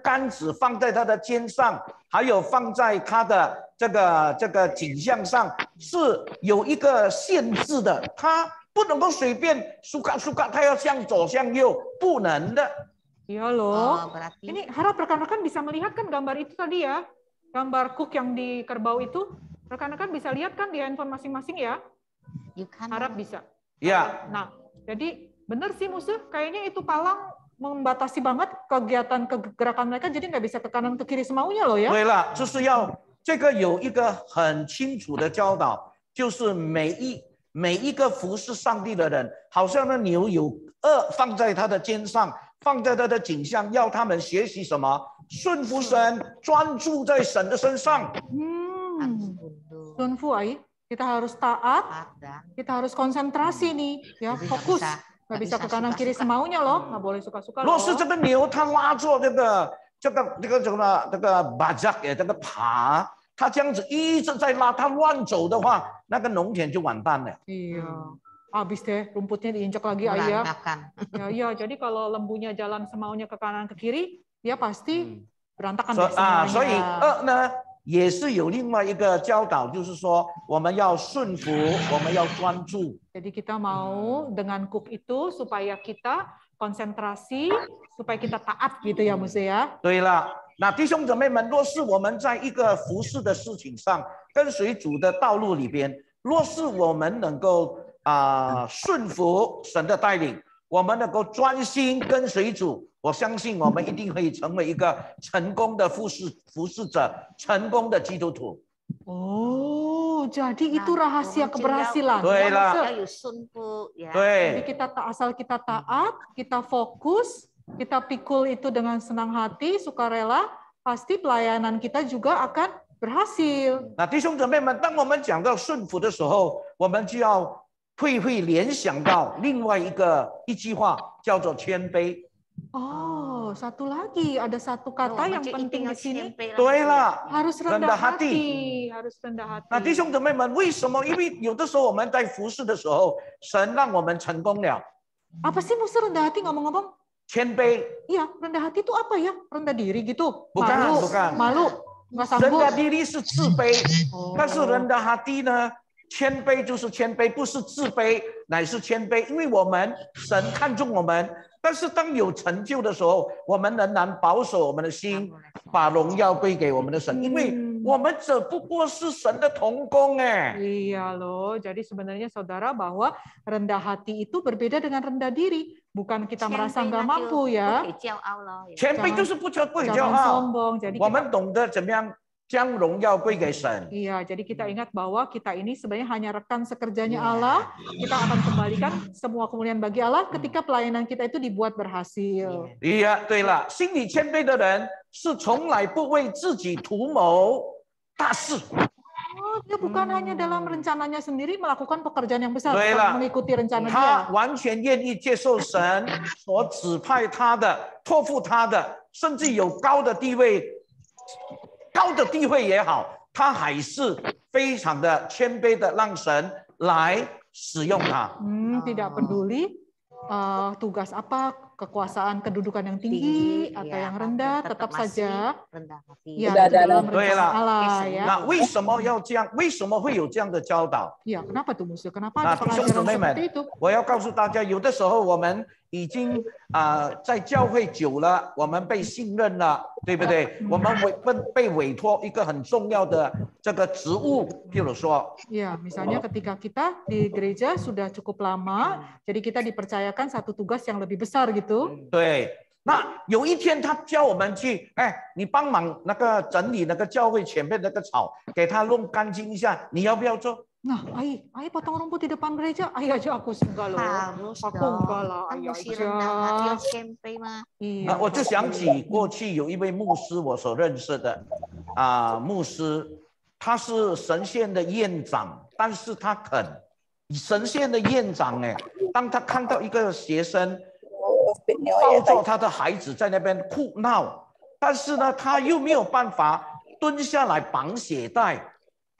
杆子放在它的肩上，还有放在它的这个颈项上，是有一个限制的，它不能够随便苏嘎，它要向左向右，不能的。 Iya loh. Ini harap rekan-rekan bisa melihat kan gambar itu tadi ya. Gambar kuk yang di kerbau itu. Rekan-rekan bisa lihat kan di handphone masing-masing ya? Harap bisa. Ya. Nah, jadi benar sih musuh. Kayaknya itu palang membatasi banget kegiatan gerakan mereka, jadi nggak bisa ke kanan ke kiri semaunya loh ya. 对了，就是要这个有一个很清楚的教导，就是每一个服侍上帝的人，好像那牛有恶放在他的肩上，放在他的颈项，要他们学习什么？顺服神，专注在神的身上。顺服ay, kita harus taat, kita harus konsentrasi nih, ya fokus. Nggak bisa ke kanan kiri semaunya loh, nggak boleh suka-suka loh. 若是这个牛它拉着这个什么这个把扎也这个爬，它这样子一直在拉，它乱走的话，那个农田就完蛋了。 Iya, habis deh rumputnya diinjak lagi ayah. Ya, jadi kalau lembunya jalan semaunya ke kanan ke kiri, dia pasti berantakan deh semuanya. 所以呢也是有另外一个教导，就是说我们要顺服，我们要专注。 Jadi kita mau dengan kuk itu supaya kita konsentrasi, supaya kita taat gitu ya Musa ya. 对了，那弟兄姊妹们，若是我们在一个服事的事情上，跟随主的道路里边，若是我们能够顺服神的带领，我们能够专心跟随主，我相信我们一定会成为一个成功的服事者，成功的基督徒。 Oh, jadi itu rahasia keberhasilan. 对了， Jadi asal kita taat, kita fokus, kita pikul itu dengan senang hati, sukarela, pasti pelayanan kita juga akan berhasil. 那弟兄姊妹们，当我们讲到顺服的时候，我们就要会联想到另外一句话，叫做谦卑。 Oh, satu lagi ada satu kata yang penting di sini. 对了， harus rendah hati, harus rendah hati. 那弟兄姊妹们，为什么？因为有的时候我们在服侍的时候，神让我们成功了。 Apa sih Musa rendah hati ngomong-ngomong? 谦卑。 Iya, rendah hati itu apa ya? Rendah diri gitu. Bukan, bukan. Malu, nggak sanggup. rendah diri是自卑，但是rendah hati呢？ 谦卑就是谦卑，不是自卑，乃是谦卑。因为我们神看重我们，但是当有成就的时候，我们仍然保守我们的心，把荣耀归给我们的神，因为我们只不过是神的童工哎。 Iya loh, jadi sebenarnya saudara bahwa rendah hati itu berbeda dengan rendah diri, bukan kita merasa nggak mampu ya. 谦卑就是不骄傲， sombong. Jadi 我们懂得怎么样。 将荣耀归给神。 Iya, jadi kita ingat bahwa kita ini sebenarnya hanya rekan sekerjanya Allah. Kita akan kembalikan semua kemuliaan bagi Allah ketika pelayanan kita itu dibuat berhasil. iya，对了，心里谦卑的人是从来不为自己图谋大事。 Oh, dia bukan hanya dalam rencananya sendiri melakukan pekerjaan yang besar, 对了， mengikuti rencana dia. 他完全愿意接受神所指派他的、托付他的，甚至有高的地位。 高的地位也好，他还是非常的谦卑的，让神来使用他。Tidak peduli tugas apa, kekuasaan, kedudukan yang tinggi atau yang rendah, tetap saja ya dalam rencana Allah ya. 那为什么要这样？为什么会有这样的教导？ Ya, kenapa tuh Musa? Kenapa ada 弟兄姊 pengajaran 妹们 seperti itu？ 我要告诉大家，有的时候我们已经在教会久了，我们被信任了，对不对？我们被委托一个很重要的这个职务，譬如说， Ya, misalnya ketika kita di gereja sudah cukup lama, jadi kita dipercayakan satu tugas yang lebih besar gitu. 对。那有一天他叫我们去，哎，你帮忙那个整理那个教会前面那个草，给他弄干净一下，你要不要做？ Nah, Ai potong rumput di depan gereja, Ai aja aku enggak loh. Harus Aku dong. enggak lah, Kan Ai mesti aja. rendah hati, harus campaign mah. Iya.我就想起过去有一位牧师，我所认识的牧师，他是神县的院长，但是他肯神县的院长哎，当他看到一个学生抱着他的孩子在那边哭闹，但是呢，他又没有办法蹲下来绑鞋带。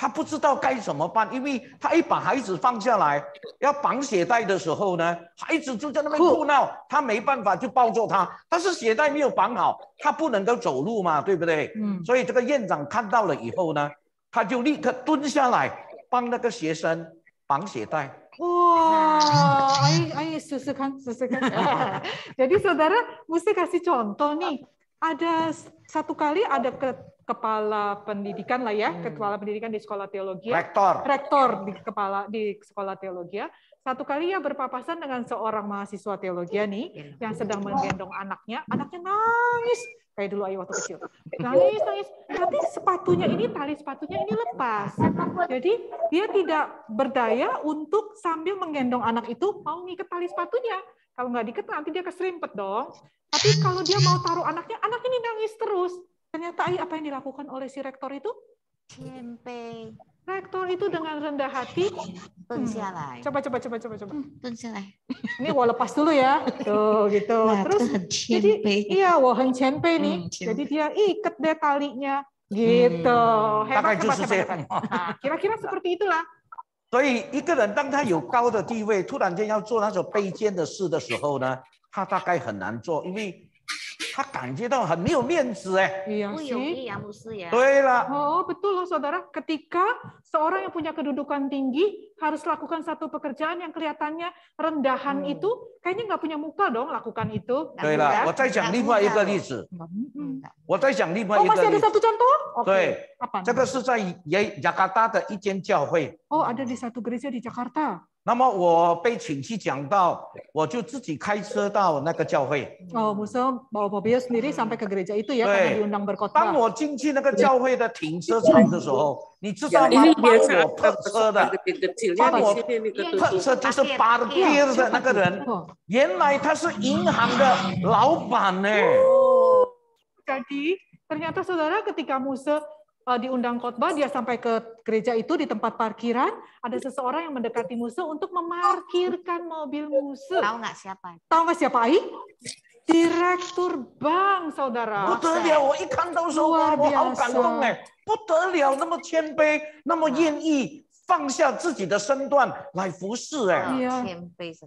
他不知道该怎么办，因为他一把孩子放下来，要绑鞋带的时候呢，孩子就在那边哭闹，他没办法就抱住他，但是鞋带没有绑好，他不能够走路嘛，对不对？所以这个院长看到了以后呢，他就立刻蹲下来帮那个学生绑鞋带。 Wah, Ai susukan. Jadi saudara mesti kasih contoh nih. Ada satu kali ada kepala pendidikan lah ya, kepala pendidikan di sekolah teologi. Rektor di sekolah teologi. Satu kali ya berpapasan dengan seorang mahasiswa teologi nih yang sedang menggendong anaknya. Anaknya nangis kayak dulu Ayu waktu kecil. Nangis. Tapi tali sepatunya ini lepas. Jadi dia tidak berdaya untuk sambil menggendong anak itu mau ngikat tali sepatunya. Kalau nggak diikat nanti dia keserimpet dong. Tapi kalau dia mau taruh anaknya, anak ini nangis terus. Ternyata apa yang dilakukan oleh si rektor itu? Campaign. Rektor itu dengan rendah hati. Coba. Ini wah lepas dulu ya. Tuh gitu. Terus jadi iya wohen campaign nih. Jadi dia ikat deh talinya gitu. Hebat. Kira-kira seperti itulah. 所以一个人当他有高的地位，突然间要做那种卑贱的事的时候呢，他大概很难做，因为他感觉到很没有面子哎。Iya sih. Oh betul loh saudara. Ketika seorang yang punya kedudukan tinggi harus lakukan satu pekerjaan yang kelihatannya rendahan itu, kayaknya nggak punya muka dong lakukan itu. 对了，我再讲另外一个例子。masih ada satu contoh? 对，这个是在雅加达的一间教会。Oh ada di satu gereja di Jakarta. 那么我被请去讲道，我就自己开车到那个教会。Oh, Musa bawa mobil sendiri sampai ke gereja itu ya karena diundang berkhotbah. 当我进去那个教会的停车场的时候，你知道吗？帮我泊车的，帮我泊车就是 parkir 的那个人，原来他是银行的老板呢。Jadi ternyata saudara ketika Musa diundang khotbah, dia sampai ke gereja itu di tempat parkiran, ada seseorang yang mendekati Musa untuk memarkirkan mobil Musa. Tahu nggak siapa? Tahu nggak siapa Ai? Direktur bank, saudara. 不得了！我一看到时候，我好感动哎，不得了，那么谦卑，那么愿意放下自己的身段来服侍哎。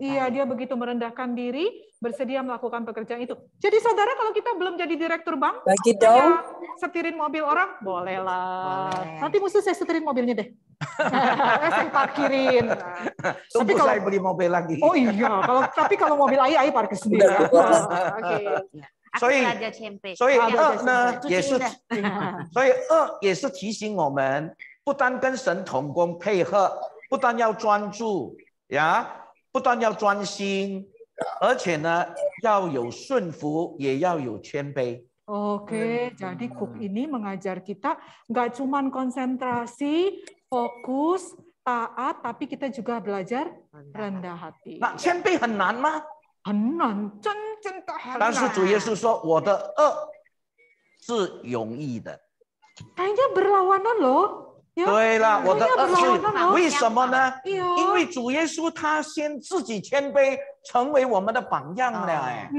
Iya, dia begitu merendahkan diri, bersedia melakukan pekerjaan itu. Jadi saudara kalau kita belum jadi direktur bank, setirin mobil orang, bolehlah. Nanti Musa saya setirin mobilnya deh. Saya parkirin. Tapi kalau saya beli mobil lagi. Oh iya, tapi kalau mobil Ai parkir sendiri. Oke. 所以二呢也是，所以二也是提醒我们，不单跟神同工配合，不但要专注呀，不但要专心，而且呢要有顺服，也要有谦卑。 Oke, jadi Cook ini mengajar kita nggak cuman konsentrasi, fokus, taat, tapi kita juga belajar rendah hati. 那谦卑很难吗？很难，真的很难。但是主耶稣说，我的恶是容易的。 Kayaknya berlawanan loh. Ya, 对了，我的恶是为什么呢？ Iya. 因为主耶稣他先自己谦卑，成为我们的榜样了。哎。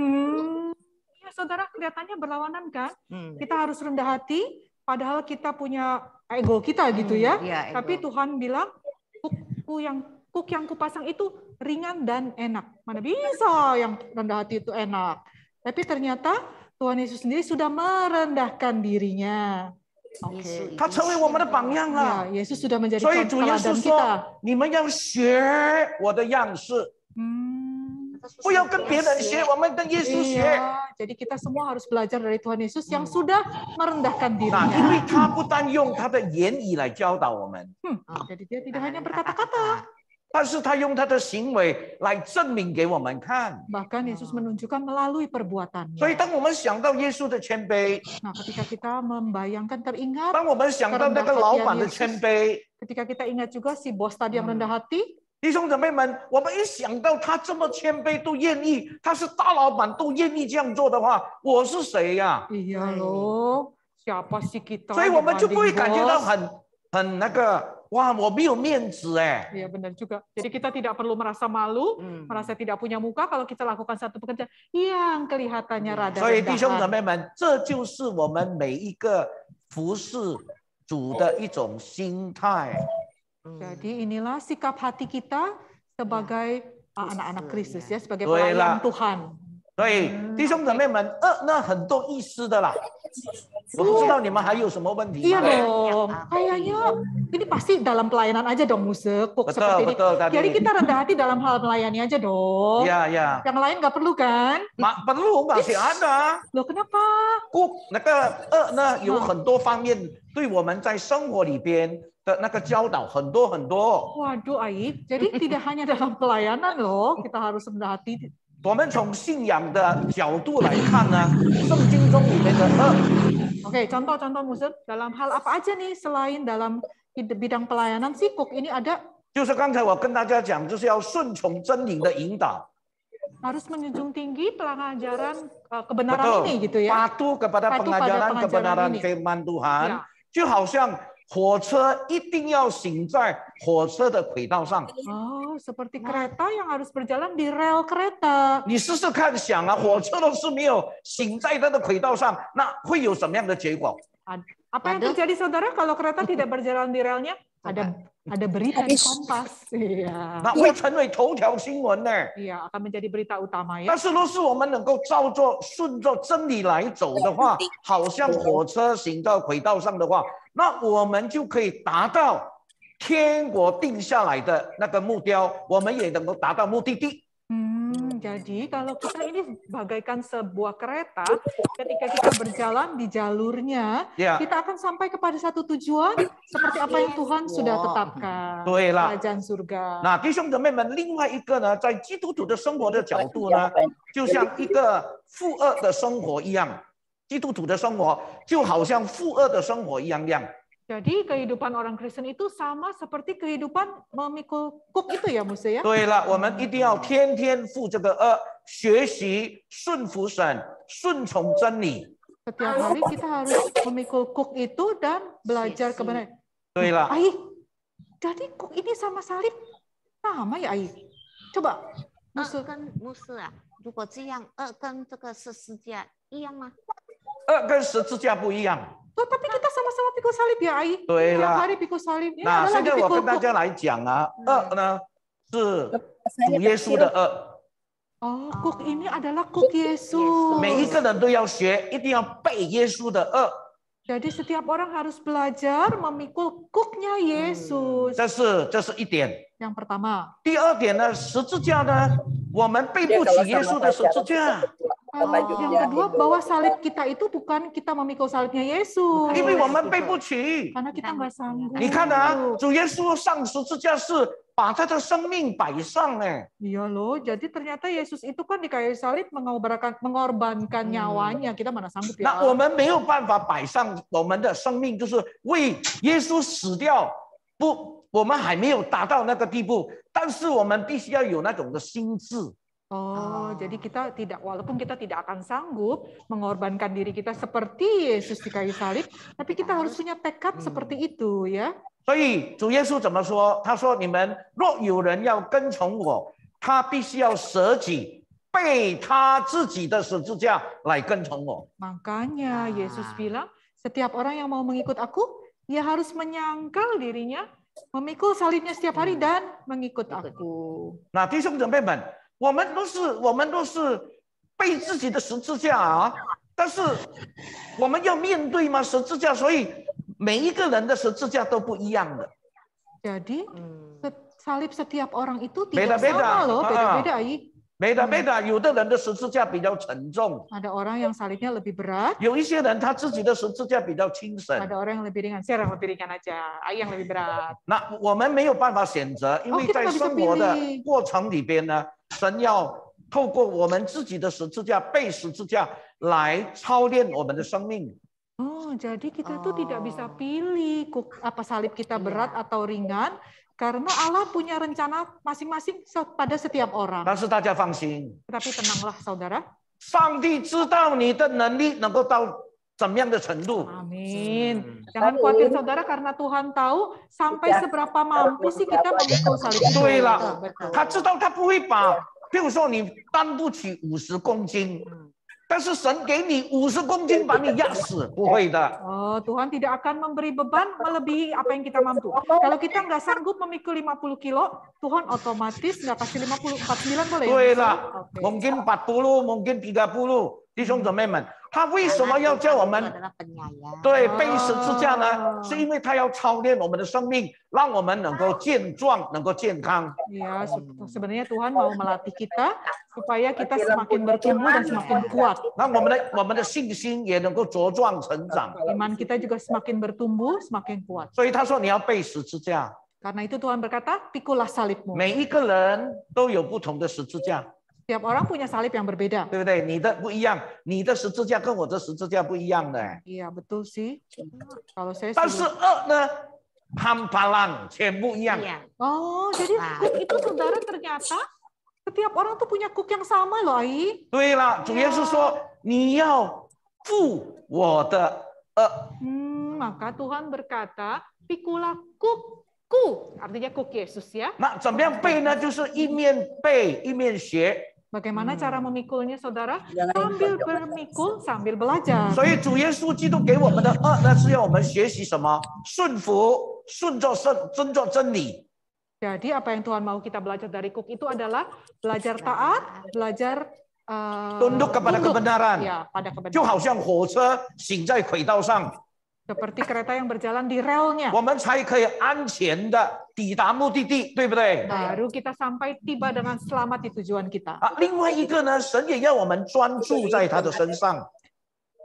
Ya, saudara, kelihatannya berlawanan kan? Kita harus rendah hati, padahal kita punya ego kita gitu ya. Tapi Tuhan bilang, kuk yang kupasang itu ringan dan enak. Mana bisa yang rendah hati itu enak? Tapi ternyata Tuhan Yesus sendiri sudah merendahkan dirinya. Oke. 他成为我们的榜样了。 Ya, Yesus sudah menjadi 所以主耶稣 teladan 说 kita.：“ 你们要学我的样式，不要跟别人学，我们跟耶稣学。” Jadi kita semua harus belajar dari Tuhan Yesus yang sudah merendahkan 那 dirinya. 因为他不但用他的言语来教导我们， Jadi dia tidak hanya berkata-kata, 但是他用他的行为来证明给我们看。 Bahkan Yesus menunjukkan melalui perbuatannya. 所以当我们想到耶稣的谦卑， Nah, ketika kita membayangkan, teringat, 当我们想到那个老板的谦卑， ketika kita ingat juga si bos tadi yang rendah hati, 弟兄姊妹们，我们一想到他这么谦卑都愿意，他是大老板都愿意这样做的话，我是谁呀？ iya loh, siapa sih kita? 所以我们就不会 dibanding 感觉到 bos? 很那个，哇，我没有面子哎。 Iya benar juga. Jadi kita tidak perlu merasa malu, merasa tidak punya muka kalau kita lakukan satu pekerjaan yang kelihatannya rada 所以弟兄姊 rendahan. 妹们，这就是我们每一个服侍主的一种心态。 Jadi inilah sikap hati kita sebagai anak-anak Kristus ya, sebagai 对了。 pelayan Tuhan. 所以弟兄姊妹们，那很多意思的啦。我不知道你们还有什么问题 Iya 吗？ dong, kayaknya ini pasti dalam pelayanan aja dong, Muse. Kok Betul, seperti ini. betul tadi. Jadi kita rendah hati dalam hal melayani aja dong. 呀呀， Yang lain nggak perlu kan? perlu masih ada。 Loh kenapa? 那个呢，有很多方面对我们在生活里边的那个教导很多很多。 Waduh, Aik. Jadi tidak hanya dalam pelayanan loh, kita harus rendah hati. 我们从信仰的角度来看呢，圣经中里面的Oke, contoh-contoh Muse, dalam hal apa aja nih selain dalam bidang pelayanan sih Kuk ini ada 就是刚才我跟大家讲，就是要顺从真理的引导， harus menjunjung tinggi pengajaran kebenaran betul， ini gitu ya. patuh kepada Patuh pada pengajaran pengajaran kebenaran ini. firman Tuhan， Ya. 就好像火车一定要行在火车的轨道上。 Oh, seperti kereta yang harus berjalan di rel kereta. 你试试看，想啊，火车都是没有行在它的轨道上，那会有什么样的结果？ Apa yang terjadi saudara kalau kereta tidak berjalan di relnya? Ada berita di Kompas. Iya. 那会成为头条新闻呢。 Iya, akan menjadi berita utama ya. 但是，若是我们能够顺着真理来走的话，好像火车行到轨道上的话，那我们就可以达到天国定下来的那个目标，我们也能够达到目的地。 Jadi kalau kita ini bagaikan sebuah kereta, ketika kita berjalan di jalurnya, Ya. kita akan sampai kepada satu tujuan seperti apa yang Tuhan sudah tetapkan. 对了， Kerajaan surga. 那弟兄姊妹们，另外一个呢，在基督徒的生活的角度呢，就像一个负二的生活一样，基督徒的生活就好像负二的生活一样。 Jadi kehidupan orang Kristen itu sama seperti kehidupan memikul kuk itu ya Muse ya. 对了，我们一定要天天负这个二，学习顺服神，顺从真理。 Setiap hari kita harus memikul kuk itu dan belajar kebenaran. 对了， Ai, jadi kuk ini sama salib sama ya Ai? Coba. 2跟牧师啊，如果这样2跟这个十字架一样吗？ 二跟十字架不一样。 Oh, tapi kita sama-sama pikul salib ya Ai? 对 Tiap 了， hari pikul salib. Ini 那 adalah 现在我 dipikul 跟大 kuk. 家来讲啊，二呢是主耶稣的二， Oh, kuk ini adalah kuk Yesus. 每一个人都要学，一定要背耶稣的二。 Jadi setiap orang harus belajar memikul kuknya Yesus. 这是一点。 Yang pertama. 第二点呢，十字架呢，我们背不起耶稣的十字架， Yang kedua, bahwa salib kita itu bukan kita memikul salibnya Yesus. 因为我们背不起。 Karena kita nggak sanggup. 你看啊，主耶稣上十字架是把他的生命摆上哎， Iya loh, jadi ternyata Yesus itu kan di kayu salib mengorbankan nyawanya. Kita mana sanggup ya? 那我们没有办法摆上我们的生命，就是为耶稣死掉。不，我们还没有达到那个地步，但是我们必须要有那种的心智。 Oh, jadi kita tidak, walaupun kita tidak akan sanggup mengorbankan diri kita seperti Yesus di kayu salib, tapi kita harus punya tekad seperti itu ya. 所以主耶稣怎么说？他说：“你们若有人要跟从我，他必须要舍己，背他自己的十字架来跟从我。” Makanya Yesus bilang, setiap orang yang mau mengikut aku, ia harus menyangkal dirinya, memikul salibnya setiap hari dan mengikut aku. 那弟兄姊妹们，我们都是背自己的十字架啊，但是我们要面对吗？十字架，所以每一个人的十字架都不一样的。 Jadi salib setiap orang itu tidak Beda-beda. sama loh, beda-beda. Ai. beda-beda，有的人的十字架比较沉重， Ada orang yang salibnya lebih berat, 有一些人他自己的十字架比较轻省。 ada orang yang lebih ringan. Saya yang lebih ringan aja, Ai yang lebih berat. 那我们没有办法选择，因为在生活的过程里边呢，神要透过我们自己的十字架、背十字架来操练我们的生命。 Oh, jadi kita tuh tidak bisa pilih apa salib kita berat atau ringan, karena Allah punya rencana masing-masing pada setiap orang. 但是大家放心， Tapi tenanglah saudara. 上帝知道你的能力能够到怎么样的程度。 Amin. Jangan khawatir saudara, karena Tuhan tahu sampai seberapa mampu sih kita memikul salib itu. 对了， Betul. 他知道他不会把，譬如说你担不起50公斤，但是神给你50公斤把你压死，不会的。 Oh, Tuhan tidak akan memberi beban melebihi apa yang kita mampu. Kalau kita nggak sanggup memikul 50 kilo, Tuhan otomatis nggak kasih 49 boleh 对 ya? 了， Oke. mungkin 40，mungkin 30，弟兄姊妹们，他为什么要叫我们 adalah penyayang. 对背十字架呢？是因为他要操练我们的生命，让我们能够健壮，能够健康。 Ya, sebenarnya Tuhan mau melatih kita supaya kita semakin bertumbuh dan semakin kuat. 那我们的信心也能够茁壮成长。 Iman kita juga semakin bertumbuh, semakin kuat. 所以他说你要背十字架， Karena itu Tuhan berkata, pikulah salibmu. 每一个人都有不同的十字架， Setiap orang punya salib yang berbeda. 对不对？你的不一样，你的十字架跟我的十字架不一样的。 Iya, betul sih. Kalau saya 但是sebelum- 恶呢，hampalan 全部一样。 Iya. Oh, jadi kuk itu saudara ternyata setiap orang tuh punya kuk yang sama loh, Ai. 对了，主耶稣说你要负我的恶。 Maka Tuhan berkata, pikulah kukku. Artinya kuk Yesus ya. 那怎么样背呢？就是一面背一面学。 Bagaimana cara memikulnya saudara? Sambil bermikul, sambil belajar. 所以主耶稣基督给我们的恶呢，是要我们学习什么？顺服、遵照真理。 Jadi apa yang Tuhan mau kita belajar dari kuk itu adalah belajar taat, belajar tunduk kepada kebenaran. Ya, pada 就 kebenaran. 好像火车行在轨道上， Seperti kereta yang berjalan di relnya. 我们才可以安全的抵达目的地，对不对？ Baru kita sampai tiba dengan selamat di tujuan kita. 啊，另外一个呢，神也要我们专注在他的身上。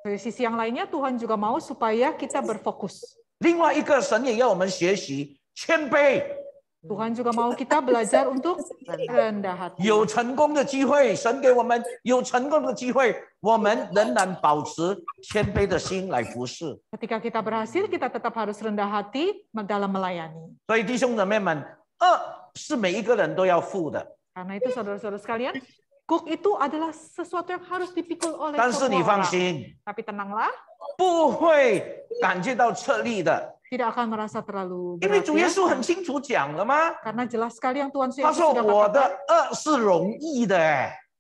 Dari sisi yang lainnya, Tuhan juga mau supaya kita berfokus. 另外一个，神也要我们学习谦卑。 Tuhan juga mau kita belajar untuk rendah hati. 有成功的机会，神给我们有成功的机会，我们仍然保持谦卑的心来服侍。 Ketika kita berhasil, kita tetap harus rendah hati dalam melayani. 所以弟兄姊妹们，恶是每一个人都要负的。 Karena itu saudara-saudara sekalian, kuk itu adalah sesuatu yang harus dipikul oleh 但是你 semua 放 orang. 心， Tapi tenanglah, 不会感觉到吃力的， tidak akan merasa terlalu 因为 berat 主耶 ya. 稣很清楚讲了吗？ Karena jelas sekali yang Tuhan 他 Yesus 说 sudah 我的 katakan, 恶是容易的，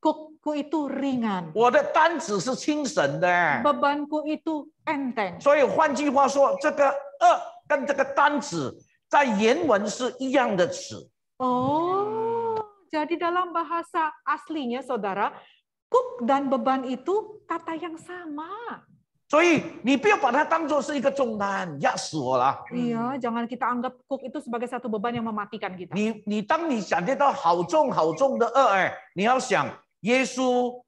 kukku itu ringan, 我的担子是轻省的。 bebanku itu enteng. 所以换句话说，这个恶跟这个担子在原文是一样的词。 Oh, jadi dalam bahasa aslinya saudara, kuk dan beban itu kata yang sama. 所以你不要把它当作是一个重担，压死我了。 Iya, jangan kita anggap kuk itu sebagai satu beban yang mematikan kita. 你当你感觉到好重好重的恶，你要想耶稣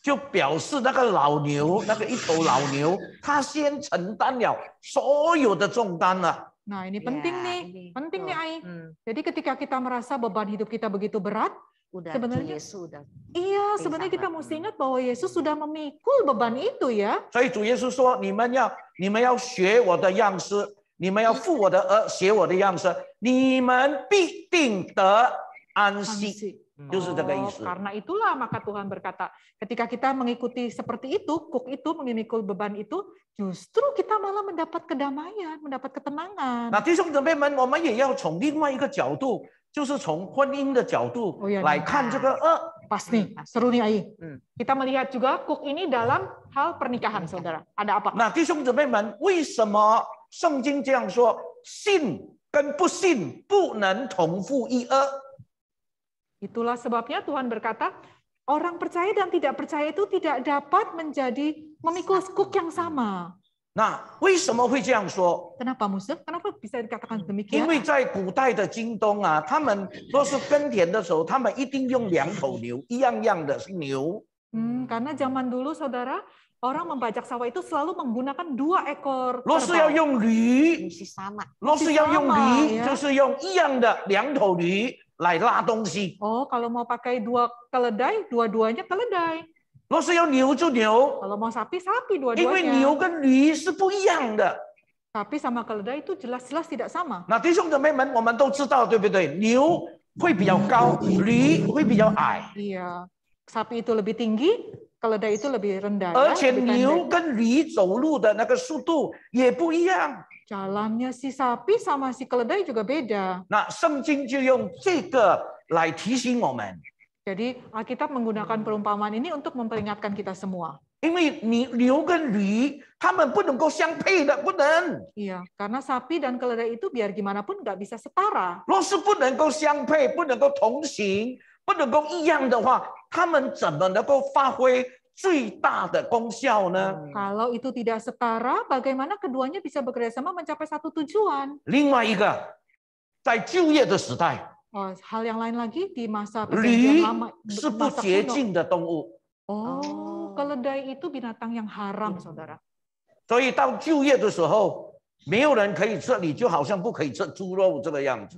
就表示那个老牛，那个一头老牛，他先承担了所有的重担了。 Nah, ini Ya, penting nih, ini penting nih Ai. Hmm, Jadi ketika kita merasa beban hidup kita begitu berat, udah Sebenarnya- Yesus udah. iya sebenarnya kita mesti ingat bahwa Yesus sudah memikul beban itu ya. 所以主耶稣说：“你们要学我的样式，你们要负我的恶，学我的样式，你们必定得安息。” Ansi. 就是这个意思。 Karena itulah maka Tuhan berkata, ketika kita mengikuti seperti itu, kuk itu memikul beban itu, justru kita malah mendapat kedamaian, mendapat ketenangan. 那弟兄姊妹们，我们也要从另外一个角度，就是从婚姻的角度 Oh ya, 来看这个恶。 Pas nih, seru nih Ai. Hmm. Kita melihat juga kuk ini dalam hal pernikahan, saudara. Ada apa? 那弟兄姊妹们，为什么圣经这样说？信跟不信不能同负一恶。 Itulah sebabnya Tuhan berkata, orang percaya dan tidak percaya itu tidak dapat menjadi memikul kuk yang sama. 那为什么会这样说？ Kenapa Musa? Kenapa bisa dikatakan 因 demikian? 为在古代的京东啊，他们若是耕田的时候，他们一定用2头牛，一样样的是牛。 Karena zaman dulu saudara, orang membajak sawah itu selalu menggunakan 2 ekor 若是要 kerbau. 用驴， Mesti sama. 若是要用 sama 驴， ya 就是用一样的2头驴来拉东西。 Oh, kalau mau pakai 2 keledai, dua-duanya keledai. 若是要牛就牛， Kalau mau sapi, sapi 因为牛 dua-duanya. 跟驴是不一样的。 Sapi sama keledai itu jelas-jelas tidak sama. 那弟兄姊妹们，我们都知道，对不对？牛会比较高，驴会比较矮， Iya, sapi itu lebih tinggi, keledai itu lebih rendah. 而 Ya, 且 lebih 牛 pendek. 跟驴走路的那个速度也不一样。 Jalannya si sapi sama si keledai juga beda. 那圣经就用这个来提醒我们， Jadi Alkitab menggunakan perumpamaan ini untuk memperingatkan kita semua. 因为牛跟驴它们不能够相配的，不能。 Iya, karena sapi dan keledai itu biar gimana pun nggak bisa setara. 若是不能够相配，不能够同行，不能够一样的话，它们怎么能够发挥最大的功效呢？ Kalau itu tidak setara, bagaimana keduanya bisa bekerja sama mencapai satu tujuan? 另外一个，在旧约的时代， Oh, hal yang lain lagi di masa 驴 perjanjian lama, 是不 masa 洁 kuno. 净的动物， Oh, keledai itu binatang yang haram, saudara. 所以到旧约的时候，没有人可以吃，你就好像不可以吃猪肉这个样子。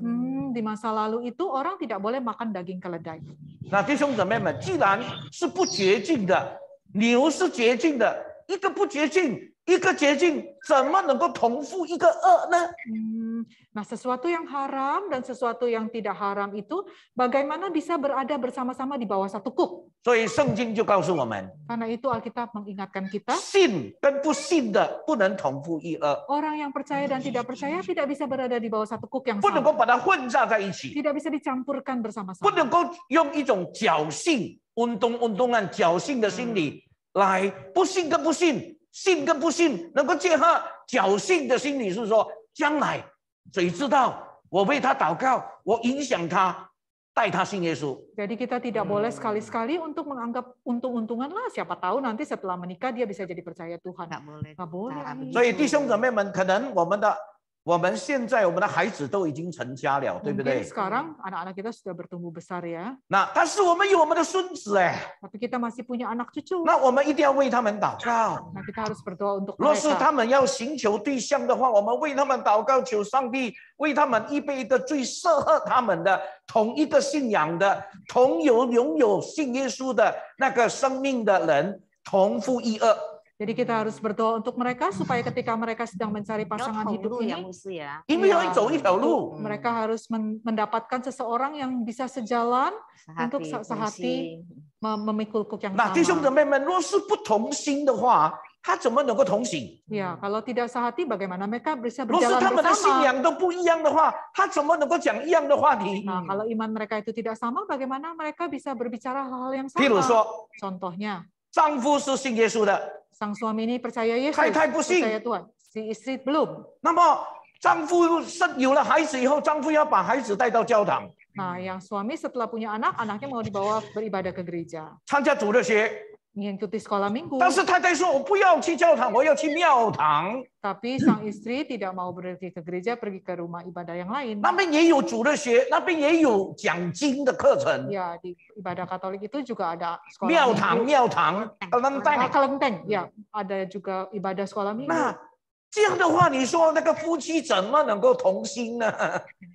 Di masa lalu itu orang tidak boleh makan daging keledai. 那弟兄姊妹们，既然是不洁净的，牛是洁净的，一个不洁净，一个洁净，怎么能够同负一个恶呢？ Nah, sesuatu yang haram dan sesuatu yang tidak haram itu bagaimana bisa berada bersama-sama di bawah satu kuk? 所以圣经就告诉我们， Karena itu Alkitab mengingatkan kita, 信跟不信的不能同负一恶， orang yang percaya dan tidak percaya tidak bisa berada di bawah satu kuk yang 不能够 sama. 把它混杂在一起， Tidak bisa dicampurkan 不 bersama-sama. 能够用一种侥幸、运动侥幸的心理来不信跟不信，信跟不信能够结合侥幸的心理，是说将来谁知道我为他祷告，我影响他，带他信耶稣。 Jadi kita tidak boleh sekali-sekali untuk menganggap untung-untungan lah. Siapa tahu nanti setelah menikah dia bisa jadi percaya Tuhan. Nggak boleh. Nggak boleh. Cara begitu. 所以弟兄姊妹们，可能我们现在我们的孩子都已经成家了，对不 Mungkin 对？ sekarang anak-anak kita sudah bertumbuh besar ya. 那但是我们有我们的孙子哎， Tapi kita masih punya anak cucu. 那我们一定要为他们祷告。 Nah, kita harus berdoa untuk 若是 mereka. 他们要寻求对象的话，我们为他们祷告，求上帝为他们预备一个最适合他们的、同一个信仰的、拥有信耶稣的那个生命的人，同负一恶。 Jadi kita harus berdoa untuk mereka supaya ketika mereka sedang mencari pasangan Có hidup thầu ya ini, Musa ya. 因为要走一条路， mereka harus mendapatkan seseorang yang bisa sejalan untuk sehati memikul kuk yang 那弟兄姊 sama. 妹们，若是不同心的话，他怎么能够同行？ Ya, kalau tidak sehati, bagaimana mereka bisa 若是 berjalan 他们的信 bersama? 仰都不一样的话，他怎么能够讲一样的话题？ Nah, kalau iman mereka itu tidak sama, bagaimana mereka bisa berbicara hal-hal yang 譬如 sama? 说， Contohnya, 丈夫是信耶稣的， sang suami ini percaya Yesus, 太太不信。 percaya Tuhan. Si istri belum. 那么丈夫有了孩子以后，丈夫要把孩子带到教堂， Nah, yang suami setelah punya anak, anaknya mau dibawa beribadah ke gereja, 参加主日学。 mengikuti sekolah minggu. 但是太太说：“我不要去教堂，我要去庙堂。 Tapi sang istri tidak mau pergi ke gereja, pergi ke rumah ibadah yang lain. 那边也有主日学，那边也有讲经的课程。 Ya, di ibadah Katolik itu juga ada sekolah 庙堂， minggu. 庙堂，Kelenteng, ya, ada juga ibadah sekolah minggu. 那这样的话，你说那个夫妻怎么能够同心呢？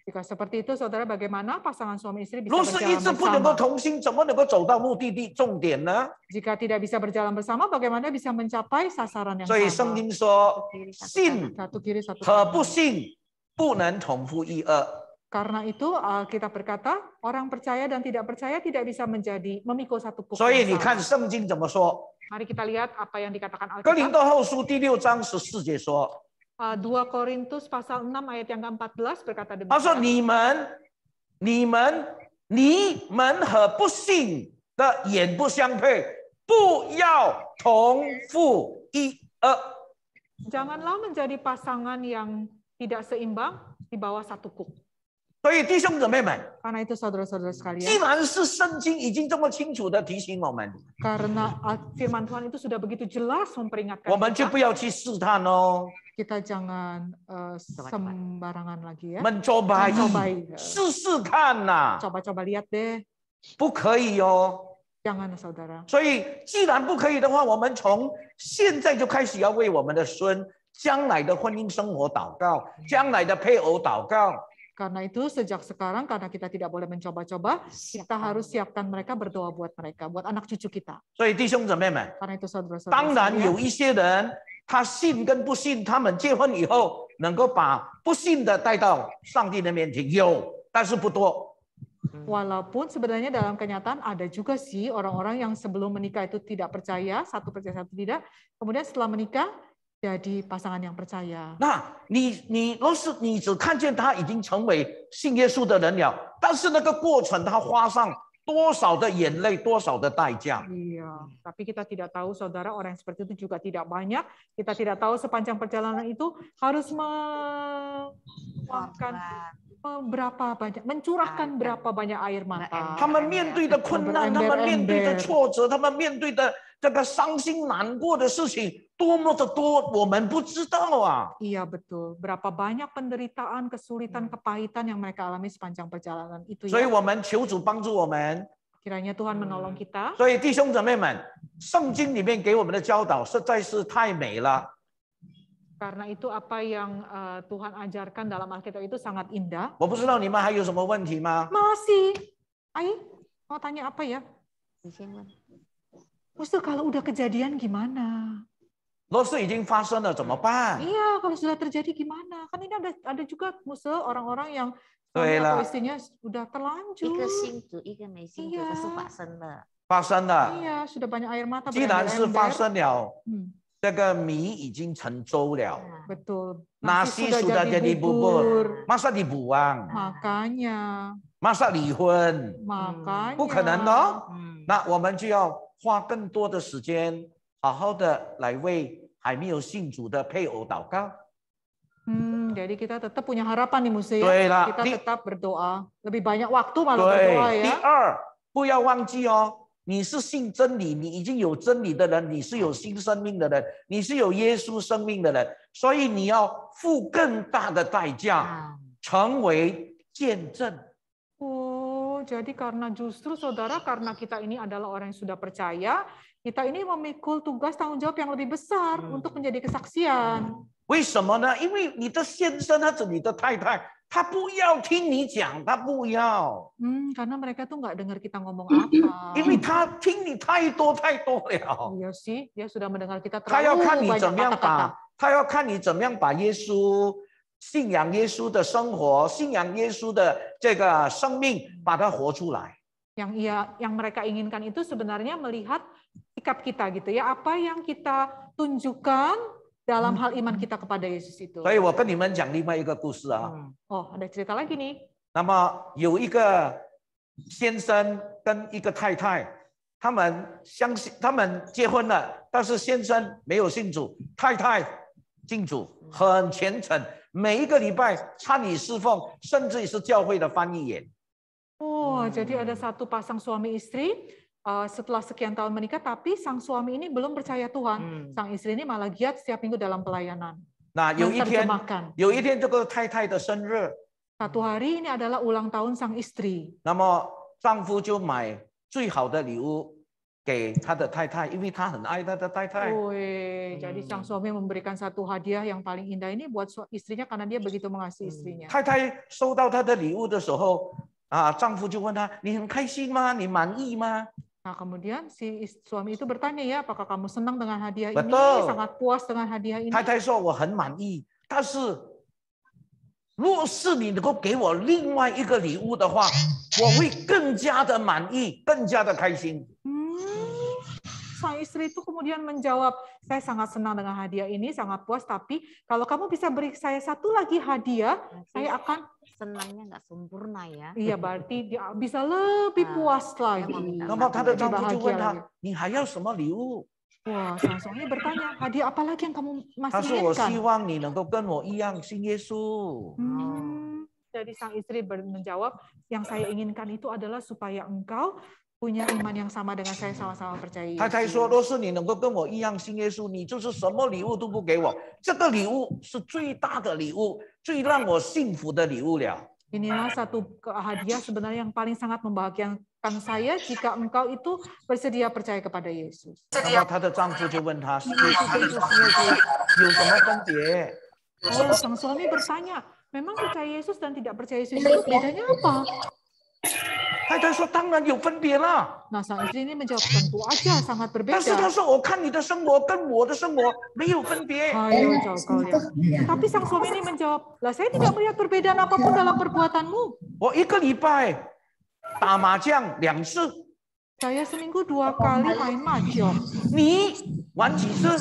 Jika seperti itu, saudara, bagaimana pasangan suami istri bisa 若是一 berjalan 直不能够 bersama? 同心，怎么能够走到目的地重点呢？ Jika tidak bisa berjalan bersama, bagaimana bisa mencapai sasaran yang 所以圣 sama? 经说，信 Satu kiri, satu 和不 kanan. 信不能同负一恶。 Karena itu Alkitab berkata, orang percaya dan tidak percaya tidak bisa memikul satu pukul 所以 yang 你看 sama. 圣经怎么说？ Mari kita lihat apa yang dikatakan 哥林 Alkitab. 多后书第6章14节说， 2 Korintus pasal 6 ayat yang ke-14 berkata 他说 demikian. 你们和不信的眼不相配，不要同负一恶。 Janganlah menjadi pasangan yang tidak seimbang di bawah satu kuk. 所以弟兄姊妹们， Karena itu saudara-saudara 既 sekalian, 然是圣经已经这么清楚的提醒我们， karena firman Tuhan itu sudah begitu jelas memperingatkan 我们就 kita, 不要去试探哦， kita jangan sembarangan lagi ya. mencobai， Mencobai. 试试看呐， Coba-coba lihat deh, 不可以哦。 jangan saudara. 所以既然不可以的话，我们从现在就开始要为我们的孙将来的婚姻生活祷告，将来的配偶祷告。 Karena itu sejak sekarang, karena kita tidak boleh mencoba-coba, kita harus siapkan mereka, berdoa buat mereka, buat anak cucu kita. 所以弟兄姊妹们， Karena itu saudara-saudara 当然 sekalian, 有一些人他信跟不信，他们结婚以后能够把不信的带到上帝的面前，有，但是不多。 walaupun sebenarnya dalam kenyataan ada juga sih orang-orang yang sebelum menikah itu tidak percaya, satu percaya satu tidak, kemudian setelah menikah jadi pasangan yang percaya. 那你若是你只看见他已经成为信耶稣的人了，但是那个过程他花上多少的眼泪，多少的代价？ Iya, tapi kita tidak tahu saudara orang yang seperti itu juga tidak banyak. Kita tidak tahu sepanjang perjalanan itu harus mencurahkan berapa banyak, mencurahkan berapa banyak air mata. 他们面对的困难，他们面对的挫折，他们面对的这个伤心难过的事情，多么的多，我们不知道啊。 Iya betul. Berapa banyak penderitaan, kesulitan, kepahitan yang mereka alami sepanjang perjalanan itu 所以 ya. 我们求主帮助我们。 Kiranya Tuhan menolong kita. 所以弟兄姊妹们，圣经里面给我们的教导实在是太美了。 Karena itu apa yang Tuhan ajarkan dalam Alkitab itu sangat indah. 我不知道你们还有什么问题吗？ Masih. Ai, mau tanya apa ya? Ustaz, kalau udah kejadian gimana? 若是已经发生了怎么办？ Iya, kalau sudah terjadi gimana? Kan ini ada juga Musa orang-orang yang suami 对了。 atau istrinya sudah terlanjur. 一个信主，一个没信主，iya. 这是发生的。发生了。 Iya, sudah banyak air mata 既然是发 berember-ember. 生了， 这个米已经成粥了， Betul. nasi Nasi sudah jadi bubur, masa dibuang, Makanya, masa 离婚？ makanya. 不可能哦。那我们就要花更多的时间，好好的来为还没有信主的配偶祷告。 Jadi kita tetap punya harapan nih Musa ya. 对了， Kita 第 tetap berdoa. Lebih banyak waktu malah 对 berdoa 第 ya. 二，不要忘记哦，你是信真理，你已经有真理的人，你是有新生命的人，你是有耶稣生命的人，所以你要付更大的代价，成为见证。 Oh, jadi karena justru saudara, karena kita ini adalah orang yang sudah percaya, kita ini memikul tugas tanggung jawab yang lebih besar untuk menjadi kesaksian. 为什么呢？因为你的先生或者你的太太，他不要听你讲，他不要， Karena mereka tuh nggak dengar kita ngomong apa. 因为他听你太多太多了。 Iya sih, dia sudah mendengar kita 他要 terlalu 看你怎 banyak 么样 kata-kata. 把，他要看你怎么样把耶稣、信仰耶稣的生活、信仰耶稣的这个生命，把它活出来。 Yang mereka inginkan itu sebenarnya melihat sikap kita gitu ya, apa yang kita tunjukkan dalam hal iman kita kepada Yesus itu. 所以我跟你们讲另外一个故事啊。 Oh, ada cerita lagi nih. 那么有一个先生跟一个太太，他们相信，他们结婚了，但是先生没有信主，太太信主，很虔诚，每一个礼拜参与侍奉，甚至是教会的翻译员。 Oh, jadi ada satu pasang suami istri setelah sekian tahun menikah, tapi sang suami ini belum percaya Tuhan. Sang istri ini malah giat setiap minggu dalam pelayanan. 那有一天， Menerjemahkan. 有一天这个太太的生日， Satu hari ini adalah ulang tahun sang istri. 那么丈夫就买最好的礼物给他的太太，因为他很爱他的太太。 Jadi sang suami memberikan satu hadiah yang paling indah ini buat istrinya karena dia begitu mengasihi istrinya. 太太收到他的礼物的时候，丈夫就问他：“你很开心吗？你满意吗？” Nah, kemudian si suami itu bertanya ya, apakah kamu senang dengan hadiah ini? Betul. Sangat puas dengan hadiah ini? 太太说：“我很满意，但是若是你能够给我另外一个礼物的话，我会更加的满意，更加的开心。” Sang istri itu kemudian menjawab, saya sangat senang dengan hadiah ini, sangat puas, tapi kalau kamu bisa beri saya satu lagi hadiah, saya akan senangnya nggak sempurna ya. Iya, berarti dia bisa lebih puas lagi. 那么她的丈夫就问 Bahagia 她 lagi.：“ 你还要什么礼物 Wah, sang suami bertanya, hadiah apa lagi yang kamu？” 她 masih 说：“我希 inginkan? 望你能够跟我一样信耶稣。” Jadi sang istri menjawab, yang saya inginkan itu adalah supaya engkau punya iman yang sama dengan saya, sama-sama percaya Yesus. 太太说：“若是你能够跟我一样信耶稣，你就是什么礼物都不给我，这个礼物是最大的礼物，最让我幸福的礼物了。” Inilah satu hadiah sebenarnya yang paling sangat membahagiakan saya jika engkau itu bersedia percaya kepada Yesus. 然后她的丈夫就问她：“耶稣跟不信耶稣有什么分别？” Oh, sang suami bertanya, memang percaya Yesus dan tidak percaya Yesus itu bedanya apa? 太太说：“当然有分别啦。” Nah, sang istri ini menjawab, tentu aja sangat 但是她 berbeda. 说：“我看你的生活跟我的生活没有分别。” Ayo, jawab kau lihat. Tapi sang suami ini menjawab, lah saya tidak melihat perbedaan apapun dalam perbuatanmu. 我一个礼拜打麻将2次， Saya seminggu 2 kali main mahjong. 你玩几次？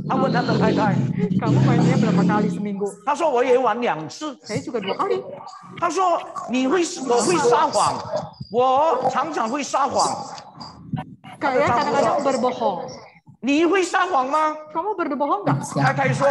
他问他的太太， Kamu mainnya berapa kali seminggu? 他说我也玩2次。 Saya juga 2 kali. 他说我会撒谎，我常常会撒谎。 Saya kadang-kadang berbohong. 你会撒谎吗？ Kamu berbohong nggak? 太太说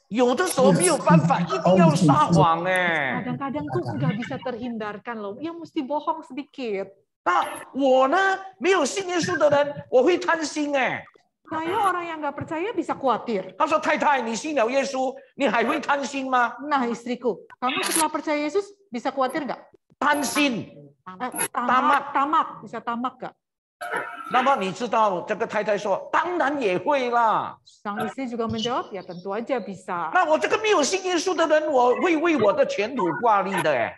有的时候没有办法，一定要撒谎哎。 Kadang-kadang tuh nggak bisa terhindarkan loh. Ya mesti bohong sedikit. 那我呢，没有信耶稣的人，我会贪心哎。 Saya orang yang nggak percaya bisa khawatir. 他说太太，你信了耶稣，你还会贪心吗？ Nah istriku, kamu setelah percaya Yesus bisa khawatir nggak? 贪心。 Tamak, bisa tamak nggak? 那么你知道这个太太说，当然也会啦。 Sang istri juga menjawab, ya tentu aja bisa. 那我这个没有信耶稣的人，我会为我的前途挂虑的哎。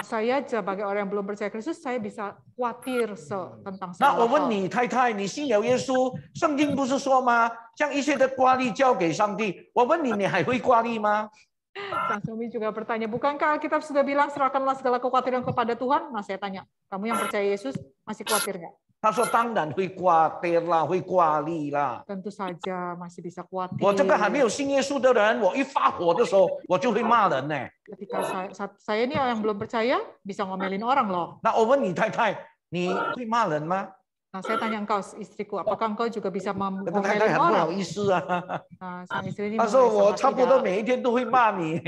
Saya sebagai orang yang belum percaya Kristus, saya bisa khawatir tentang 那我 segala 问 hal. 你，太太，你信了耶稣，圣经不是说吗？将一切的挂虑交给上帝。我问你，你还会挂虑吗？ Sang suami juga bertanya, bukankah Alkitab sudah bilang serahkanlah segala kekhawatiran kepada Tuhan? Nah saya tanya, kamu yang percaya Yesus masih khawatir nggak? 他说当然会挂虑啦，会挂虑啦。 Tentu saja masih bisa khawatir. 我这个还没有信耶稣的人，我一发火的时候，我就会骂人呢。 Ketika saya ini yang belum percaya, bisa ngomelin orang loh. 那我问你，太太，你会骂人吗？ Nah saya tanya engkau, istriku, apakah engkau juga bisa 我的太太 ngomelin 很不好 orang? 意思啊， Nah, sang istri ini 她说 menolak 我 sama 差不多 tidak. 每一天都会骂你。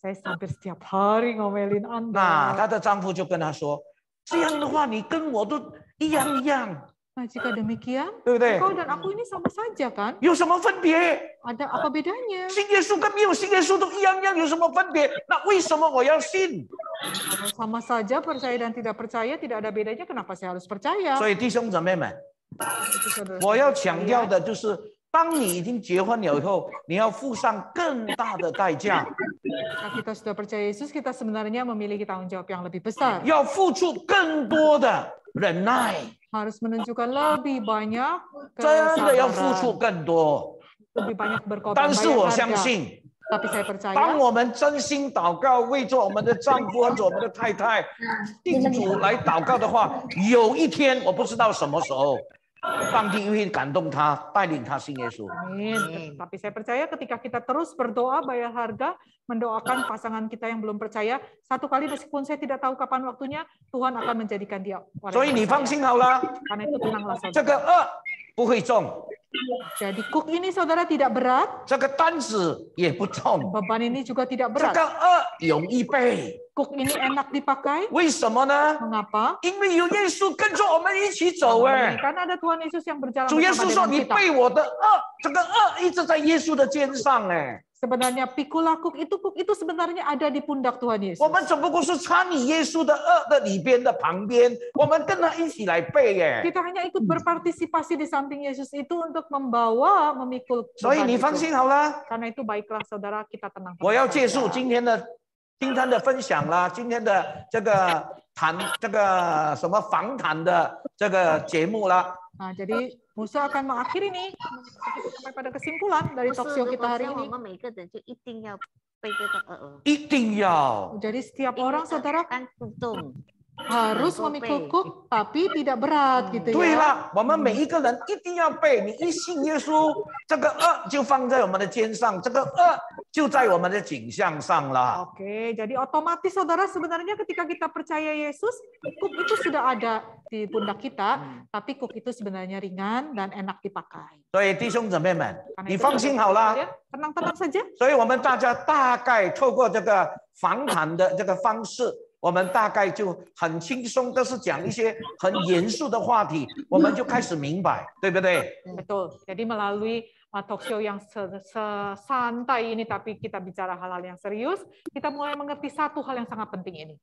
Saya hampir setiap hari ngomelin 那 Anda. 她的丈夫就跟她说，这样的话你跟我都一样一样， Nah, jika demikian, 对不对？ engkau dan aku ini sama saja kan? 有什么分别？ Ada apa bedanya? 信耶稣跟没有信耶稣都一样样，有什么分别？那为什么我要信？ Kalau sama saja percaya dan tidak percaya, tidak ada bedanya. Kenapa saya harus percaya? 所以弟兄姊妹们， Itu saudara-saudara 我要强调 sekalian. 的就是，当你已经结婚了以后，你要付上更大的代价， Jika kita sudah percaya Yesus, kita sebenarnya memiliki tanggung jawab yang lebih besar. 要付出更多的忍耐， Harus menunjukkan lebih banyak 真的要付出 kesabaran, 更多。 lebih banyak berkorban 但是我 bayar 相 harga. 信， Tapi saya percaya, 当我们真心祷告，为着我们的丈夫或者我们的太太定主来祷告的话，有一天我不知道什么时候，上帝会感动他，带领他信耶稣。 amin. Tapi saya percaya ketika kita terus berdoa bayar harga, mendoakan pasangan kita yang belum percaya, satu kali meskipun saya tidak tahu kapan waktunya, Tuhan akan menjadikan dia orang 所以 yang 你放 percaya. 心好了， Karena itu tenanglah 这 saudara. 个恶不会中， Jadi kuk ini saudara tidak berat, 这个担子也不重， beban ini juga tidak 这 berat. 个恶容易背。 Kuk ini enak dipakai. 为什么呢？ Mengapa? 因为有耶稣跟着我们一起走哎。 Karena ada Tuhan Yesus yang berjalan 主耶稣 bersama 说：“ dengan 你 kita. 背我的恶，这个恶一直在耶稣的肩上哎。 Sebenarnya pikul kuk itu sebenarnya ada di pundak Tuhan Yesus. 我们只不过是参与耶稣的恶的里边的旁边，我们跟他一起来背哎。 Kita hanya ikut berpartisipasi di samping Yesus itu untuk memikul 所以 beban 你放 itu. 心好了， Karena itu baiklah saudara, kita tenang. 我要结束今天的分享啦，今天的这个什么访谈的这个节目啦。 Nah, jadi Musa akan mengakhiri nih sampai pada kesimpulan dari 不 talk 是， show 如 kita 果 hari 像我 ini. 们每个人就一定要背这个一定要， Jadi setiap orang saudara 干不动， harus memikul kuk tapi tidak berat gitu 对 ya. 了，我们每一个人一定要背。你一信耶稣，这个就放在我们的肩上，这个就在我们的颈项上了。 Oke, jadi otomatis saudara sebenarnya ketika kita percaya Yesus, kuk itu sudah ada di pundak kita, tapi kuk itu sebenarnya ringan dan enak dipakai. 所以弟兄姊妹们， Karena 你 itu 放心好了。 tenang-tenang saja. 所以我们大家大概透过这个访谈的这个方式，我们大概就很轻松，都是讲一些很严肃的话题，我们就开始明白，对不对？ Betul. Jadi melalui talk show yang santai ini, tapi kita bicara hal-hal yang serius, kita mulai mengerti satu hal yang sangat penting ini.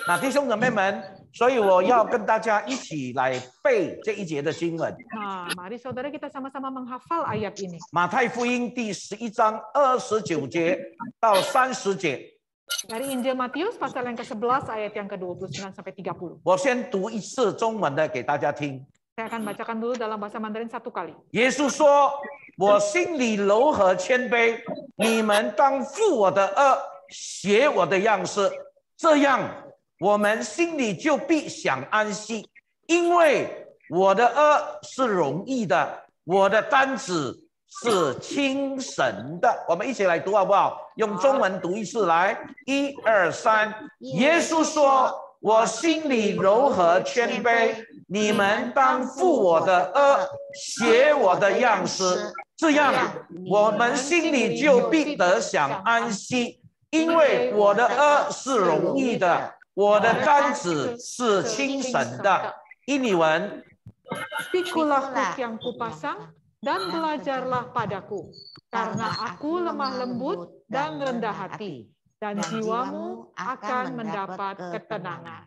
那弟兄姊妹们，所以我要跟大家一起来背这一节的经文。 Nah, mari saudara kita sama-sama menghafal ayat ini. 马太福音第11章29节到30节， Dari Injil Matius pasal yang ke-11 ayat yang ke-29 sampai 30. 我先读一次中文的给大家听。 Saya akan bacakan dulu dalam bahasa Mandarin satu kali. 耶稣说：“我心里柔和谦卑，你们当负我的恶，学我的样式，这样我们心里就必享安息，因为我的恶是容易的，我的担子是轻省的。”我们一起来读好不好？用中文读一次，来，1、2、3。耶稣说：“我心里柔和谦卑。” 你们当负我的恶，学我的样式，这样我们心里就必得享安息，因为我的恶是容易的，我的担子是轻省的。印尼文。 Pikulah kuk yang kupasang dan belajarlah padaku, karena aku lemah lembut dan rendah hati, dan jiwamu akan mendapat ketenangan.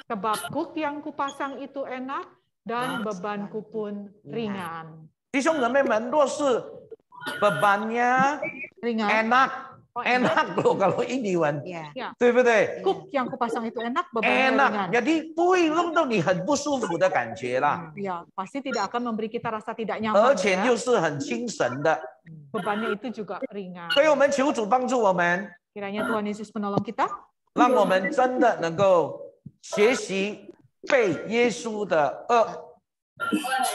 Sebab kuk yang kupasang itu enak dan bebanku pun ringan. 弟兄姊妹们，若是 bebannya enak loh kalau ini Wan, Ya. 对不对？ Kuk yang kupasang itu enak, bebannya enak， ringan. jadi 不会弄到你很不舒服的感觉啦， Ya, pasti tidak akan memberi kita rasa tidak 而 nyaman. 且 Ya. 又是很精神的。 Bebannya itu juga ringan. 所以我们求主帮助我们， Kiranya Tuhan Yesus menolong kita. 让我们真的能够学习背耶稣的恶。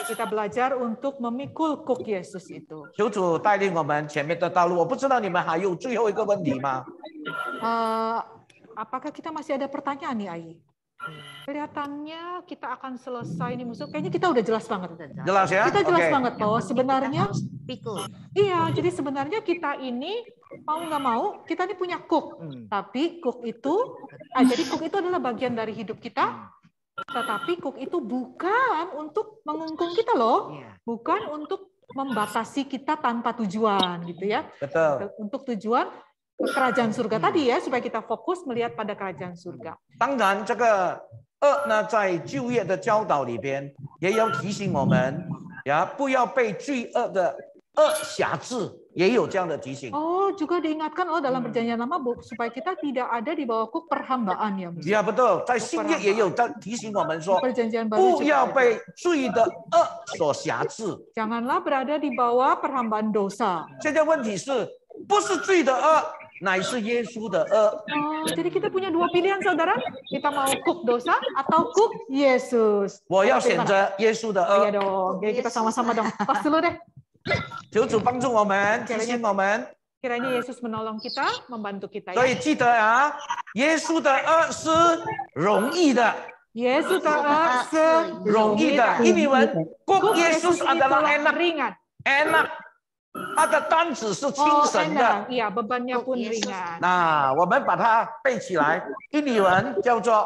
Kita belajar untuk memikul kuk Yesus itu. 求主带领我们前面的道路。我不知道你们还有最后一个问题吗？ Apakah kita masih ada pertanyaan nih, Ayi? Kelihatannya kita akan selesai nih musuh. Kayaknya kita udah jelas banget. Jelas ya? Kita jelas Oke. banget bahwa sebenarnya Pikul. iya, jadi sebenarnya kita ini mau nggak mau kita ini punya kuk. Tapi kuk itu, jadi kuk itu adalah bagian dari hidup kita. Tetapi kuk itu bukan untuk mengungkung kita loh, bukan untuk membatasi kita tanpa tujuan gitu ya. Betul. Untuk tujuan kerajaan surga tadi ya, supaya kita fokus melihat pada kerajaan surga. 当然，这个恶呢，在就业的教导里边，也有提醒我们，不要被罪恶的恶辖制，也有这样的提醒。 Oh, juga diingatkan loh dalam perjanjian lama supaya kita tidak ada di bawah kuk perhambaan ya. Musa. 呀，不对，在新约也有在提醒我们说， Perjanjian baru 不 juga 要 ada. 被罪的恶所辖制。 Janganlah berada di bawah perhambaan dosa. 现在问题是不是罪的恶，乃是耶稣的恶。 Oh, jadi kita punya dua pilihan saudara. Kita mau kuk dosa atau kuk Yesus. 我要选择耶稣的 Iya 恶。 dong. Jadi kita sama-sama dong. Pas dulu deh. 求主帮助我们，提醒我们。 Kiranya Yesus menolong kita, membantu kita 所 ya. 以记得啊，耶稣的恶是容易的。 Yesus adalah 容易的，印尼文 kuk Yesus adalah enak ringan. enak，他的担子是轻 Oh, 省 enak. 的。 Iya, bebannya pun Yesus. ringan. 那我们把它背起来，印尼文叫做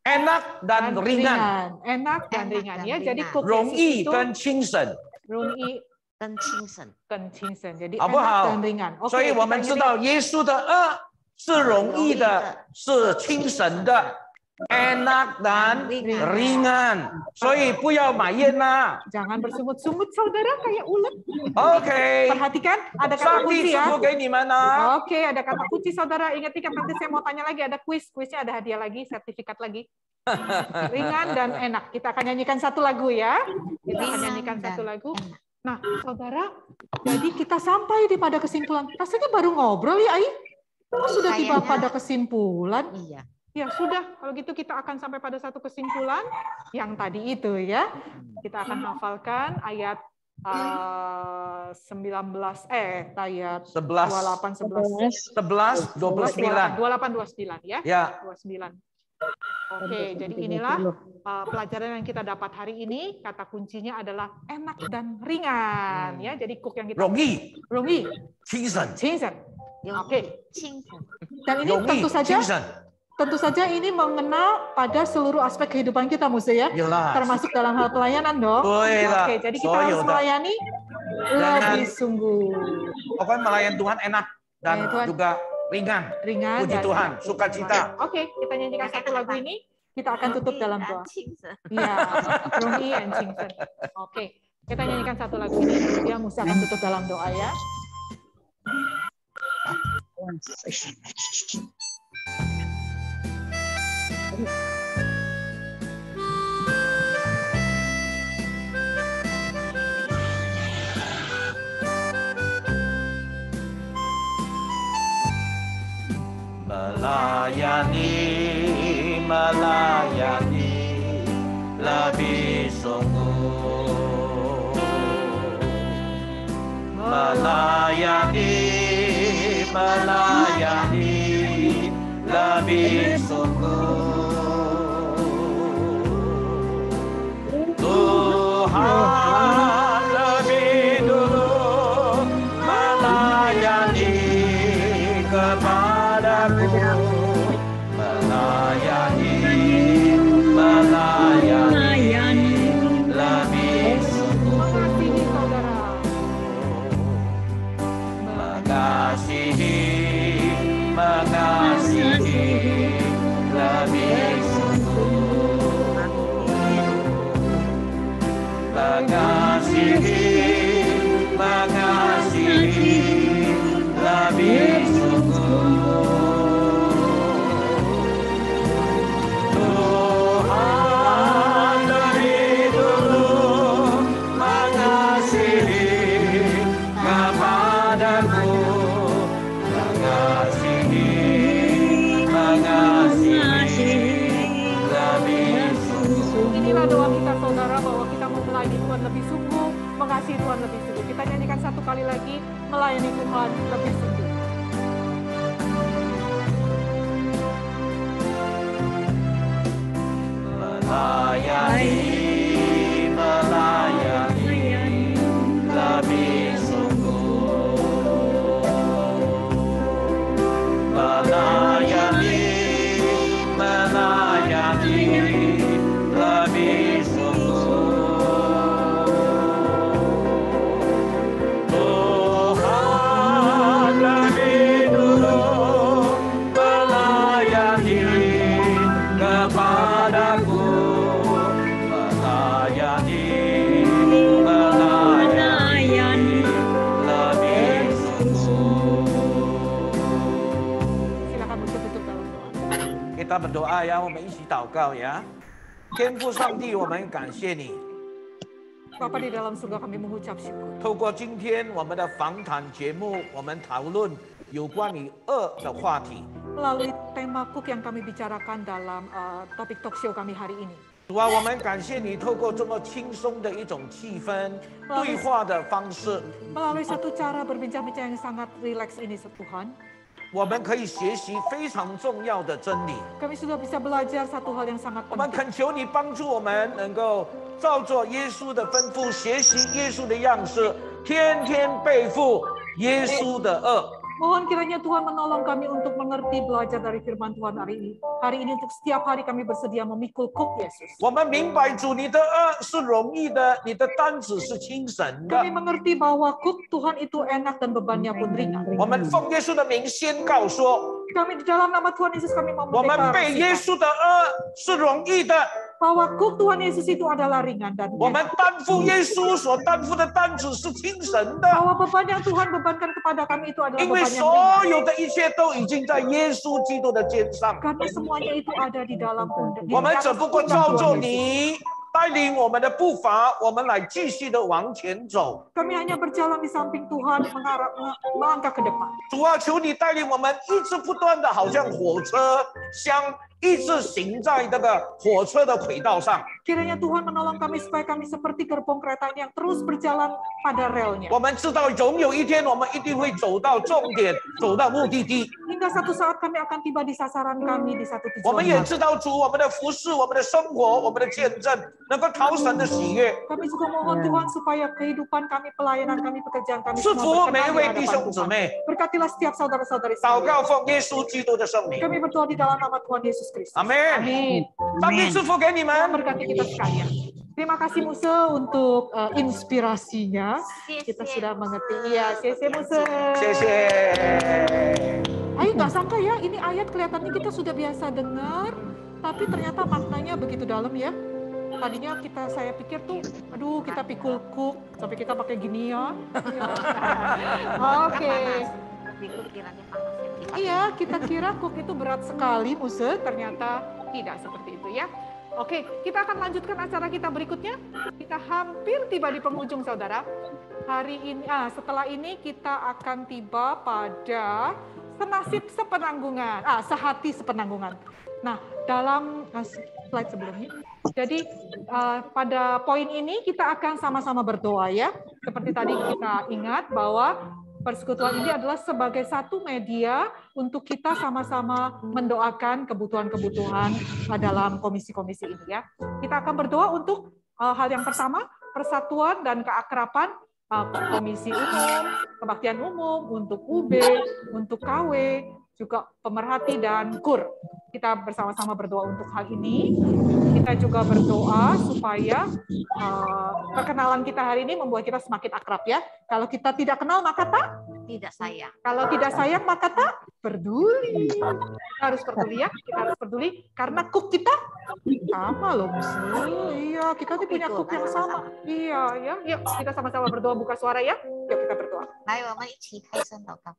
enak dan ringan， Enak dan Enak ringan dan ya. Jadi ringan. kuk 容 Yesus 易 itu 跟轻省， 容易 Dan Cingsen. 跟轻省. Jadi 好不 enak 好 dan ringan. Oke, 所以我们 kita 知 ingat 道耶稣的恶是容易的，是轻省的。enak dan ringan，所以不要埋怨啦。 jangan bersungut-sungut saudara kayak ulet. OK， Perhatikan ada kata 上帝 kunci 祝 ya. 福给你们啊。 Oke, ada kata kunci saudara. Ingat nanti saya mau tanya lagi, ada kuis. Kuisnya ada hadiah lagi, sertifikat lagi. Ringan dan enak. Kita akan nyanyikan satu lagu ya. Kita akan nyanyikan satu lagu. Nah, saudara, jadi kita sampai di pada kesimpulan. Rasanya baru ngobrol ya, Ai? Kok sudah tiba Kayaknya- pada kesimpulan? Iya. Ya sudah, kalau gitu kita akan sampai pada satu kesimpulan yang tadi itu ya. Kita akan hafalkan ayat 28 11, 29. 28 29 ya. Ya. 29. Oke, jadi inilah pelajaran yang kita dapat hari ini. Kata kuncinya adalah enak dan ringan ya. Jadi cook yang kita 容易 Rongi, 轻省 Oke. 轻松。 Dan ini 容易 tentu saja ini mengenal pada seluruh aspek kehidupan kita, Muse ya. 有啦 Termasuk dalam hal pelayanan dong. 对了 Oke, jadi kita harus 所有的 melayani lebih sungguh. pokoknya melayan Tuhan enak dan Tuhan. juga ringan. Ringan Puji dan Tuhan, sukacita. Oke, kita nyanyikan satu lagu ini. Kita akan tutup dalam doa. 轻松。 Iya, Rongi and Chingsen. Oke, kita nyanyikan satu lagu ini. Dia Musa akan tutup dalam doa ya. Melayani lebih sungguh. Melayani lebih sungguh. Tuhan lebih dulu melayani kepadaku. Melayani lebih sungguh. Mengasihi saudara. Mengasihi lebih sungguh. Mengasihi lebih sungguh. Inilah doa kita saudara bahwa kita mau melayani Tuhan lebih sungguh, mengasihi Tuhan lebih sungguh. Kita nyanyikan satu kali lagi, melayani Tuhan lebih sungguh. Melayani lebih sungguh. Melayani lebih sungguh. Tuhan lebih dulu melayani kepadaku. Melayani lebih sungguh. Silakan tutup dalam doa. Kita berdoa ya, 我们一起祷告ya. 天父上帝，我们感谢你。 Bapa di dalam surga kami mengucap syukur. 透过今天我们的访谈节目，我们讨论有关于恶的话题。 Melalui tema cook yang kami bicarakan dalam topik talk show kami hari ini. 主啊，我们感谢你透过这么轻松的一种气氛、对话的方式， Melalui satu cara berbincang-bincang yang sangat rileks ini Tuhan, 我们可以学习非常重要的真理。 kami sudah bisa belajar satu hal yang sangat 我们 penting. 恳求你帮助我们能够照着耶稣的吩咐，学习耶稣的样式，天天背负耶稣的恶。 Mohon kiranya Tuhan menolong kami untuk mengerti belajar dari firman Tuhan hari ini. Hari ini untuk setiap hari kami bersedia memikul kuk Yesus. 我们明白主你的恶是容易的，你的担子是轻省的。 Kami mengerti bahwa kuk Tuhan itu enak dan bebannya pun ringan. 我们奉耶稣的名宣告说， Kami di dalam nama Tuhan Yesus kami mau 我们背耶 mendeklarasikan 稣的恶是容易的， bahwa kuk Tuhan Yesus itu adalah ringan dan 我们 enak. 担负耶稣所担负的担子是轻省的， Bahwa beban yang Tuhan bebankan kepada kami itu adalah 因为 beban yang 所 ringan. 有的一切都已经在耶稣基督的肩上。 Karena semuanya itu ada di dalam pundak. 我们只不过照着你带领我们的步伐，我们来继续的往前走。 Kami hanya berjalan di samping Tuhan, melangkah ke depan. 主啊，求你带领我们一直不断的，好像火车向一直行在这个火车的轨道上。 Kiranya Tuhan menolong kami supaya kami seperti gerbong kereta yang terus berjalan pada relnya. 我们知道，总有一天我们一定会走到终点，走到目的地。 Hingga satu saat kami akan tiba di sasaran kami di satu 我们也 tujuan. 知道主，我们的服侍、我们的生活、我们的见证，能够讨神的喜悦， Kami juga mohon Tuhan supaya kehidupan kami, pelayanan kami, pekerjaan kami 祝 semua 福每一 berkenan 位 di 弟 hadapan 兄姊 Tuhan. 妹。 Berkatilah setiap saudara-saudari 祷 sekalian. 告奉耶稣基督的圣名， Kami berdoa di dalam nama Tuhan Yesus Kristus. 阿门。 Amin. 上帝祝福给你 Tuhan 们。 berkati kita sekalian. Terima kasih Muse untuk inspirasinya. 谢 Kita 谢 sudah mengerti. Iya, Sese Muse. 谢谢。 Ayo, nggak sangka ya, ini ayat kelihatannya kita sudah biasa dengar, tapi ternyata maknanya begitu dalam ya. Tadinya saya pikir tuh, aduh kita pikul kuk, sampai kita pakai gini ya. Oke. Pikirannya panas ya. Iya, kita kira kuk itu berat sekali, Muse. Ternyata tidak seperti itu ya. Oke, kita akan lanjutkan acara kita berikutnya. Kita hampir tiba di penghujung, saudara. Hari ini, setelah ini kita akan tiba pada senasib sepenanggungan, sehati sepenanggungan. Nah, dalam slide sebelumnya. Jadi pada poin ini kita akan sama-sama berdoa ya. Seperti tadi kita ingat bahwa persekutuan ini adalah sebagai satu media untuk kita sama-sama mendoakan kebutuhan-kebutuhan dalam komisi-komisi ini ya. Kita akan berdoa untuk hal yang pertama, persatuan dan keakraban komisi umum, kebaktian umum, untuk UB, untuk KW, juga pemerhati dan KUR. Kita bersama-sama berdoa untuk hal ini. Kita juga berdoa supaya perkenalan kita hari ini membuat kita semakin akrab ya. Kalau kita tidak kenal maka Tidak sayang. kalau tidak sayang maka tak peduli. Kita harus peduli ya, kita harus peduli karena kuk kita sama loh, Iya, kita tuh punya kuk yang sama. Iya, ya. Yuk, kita sama-sama berdoa, buka suara ya. Yuk kita berdoa. 来，我们一起开声祷告。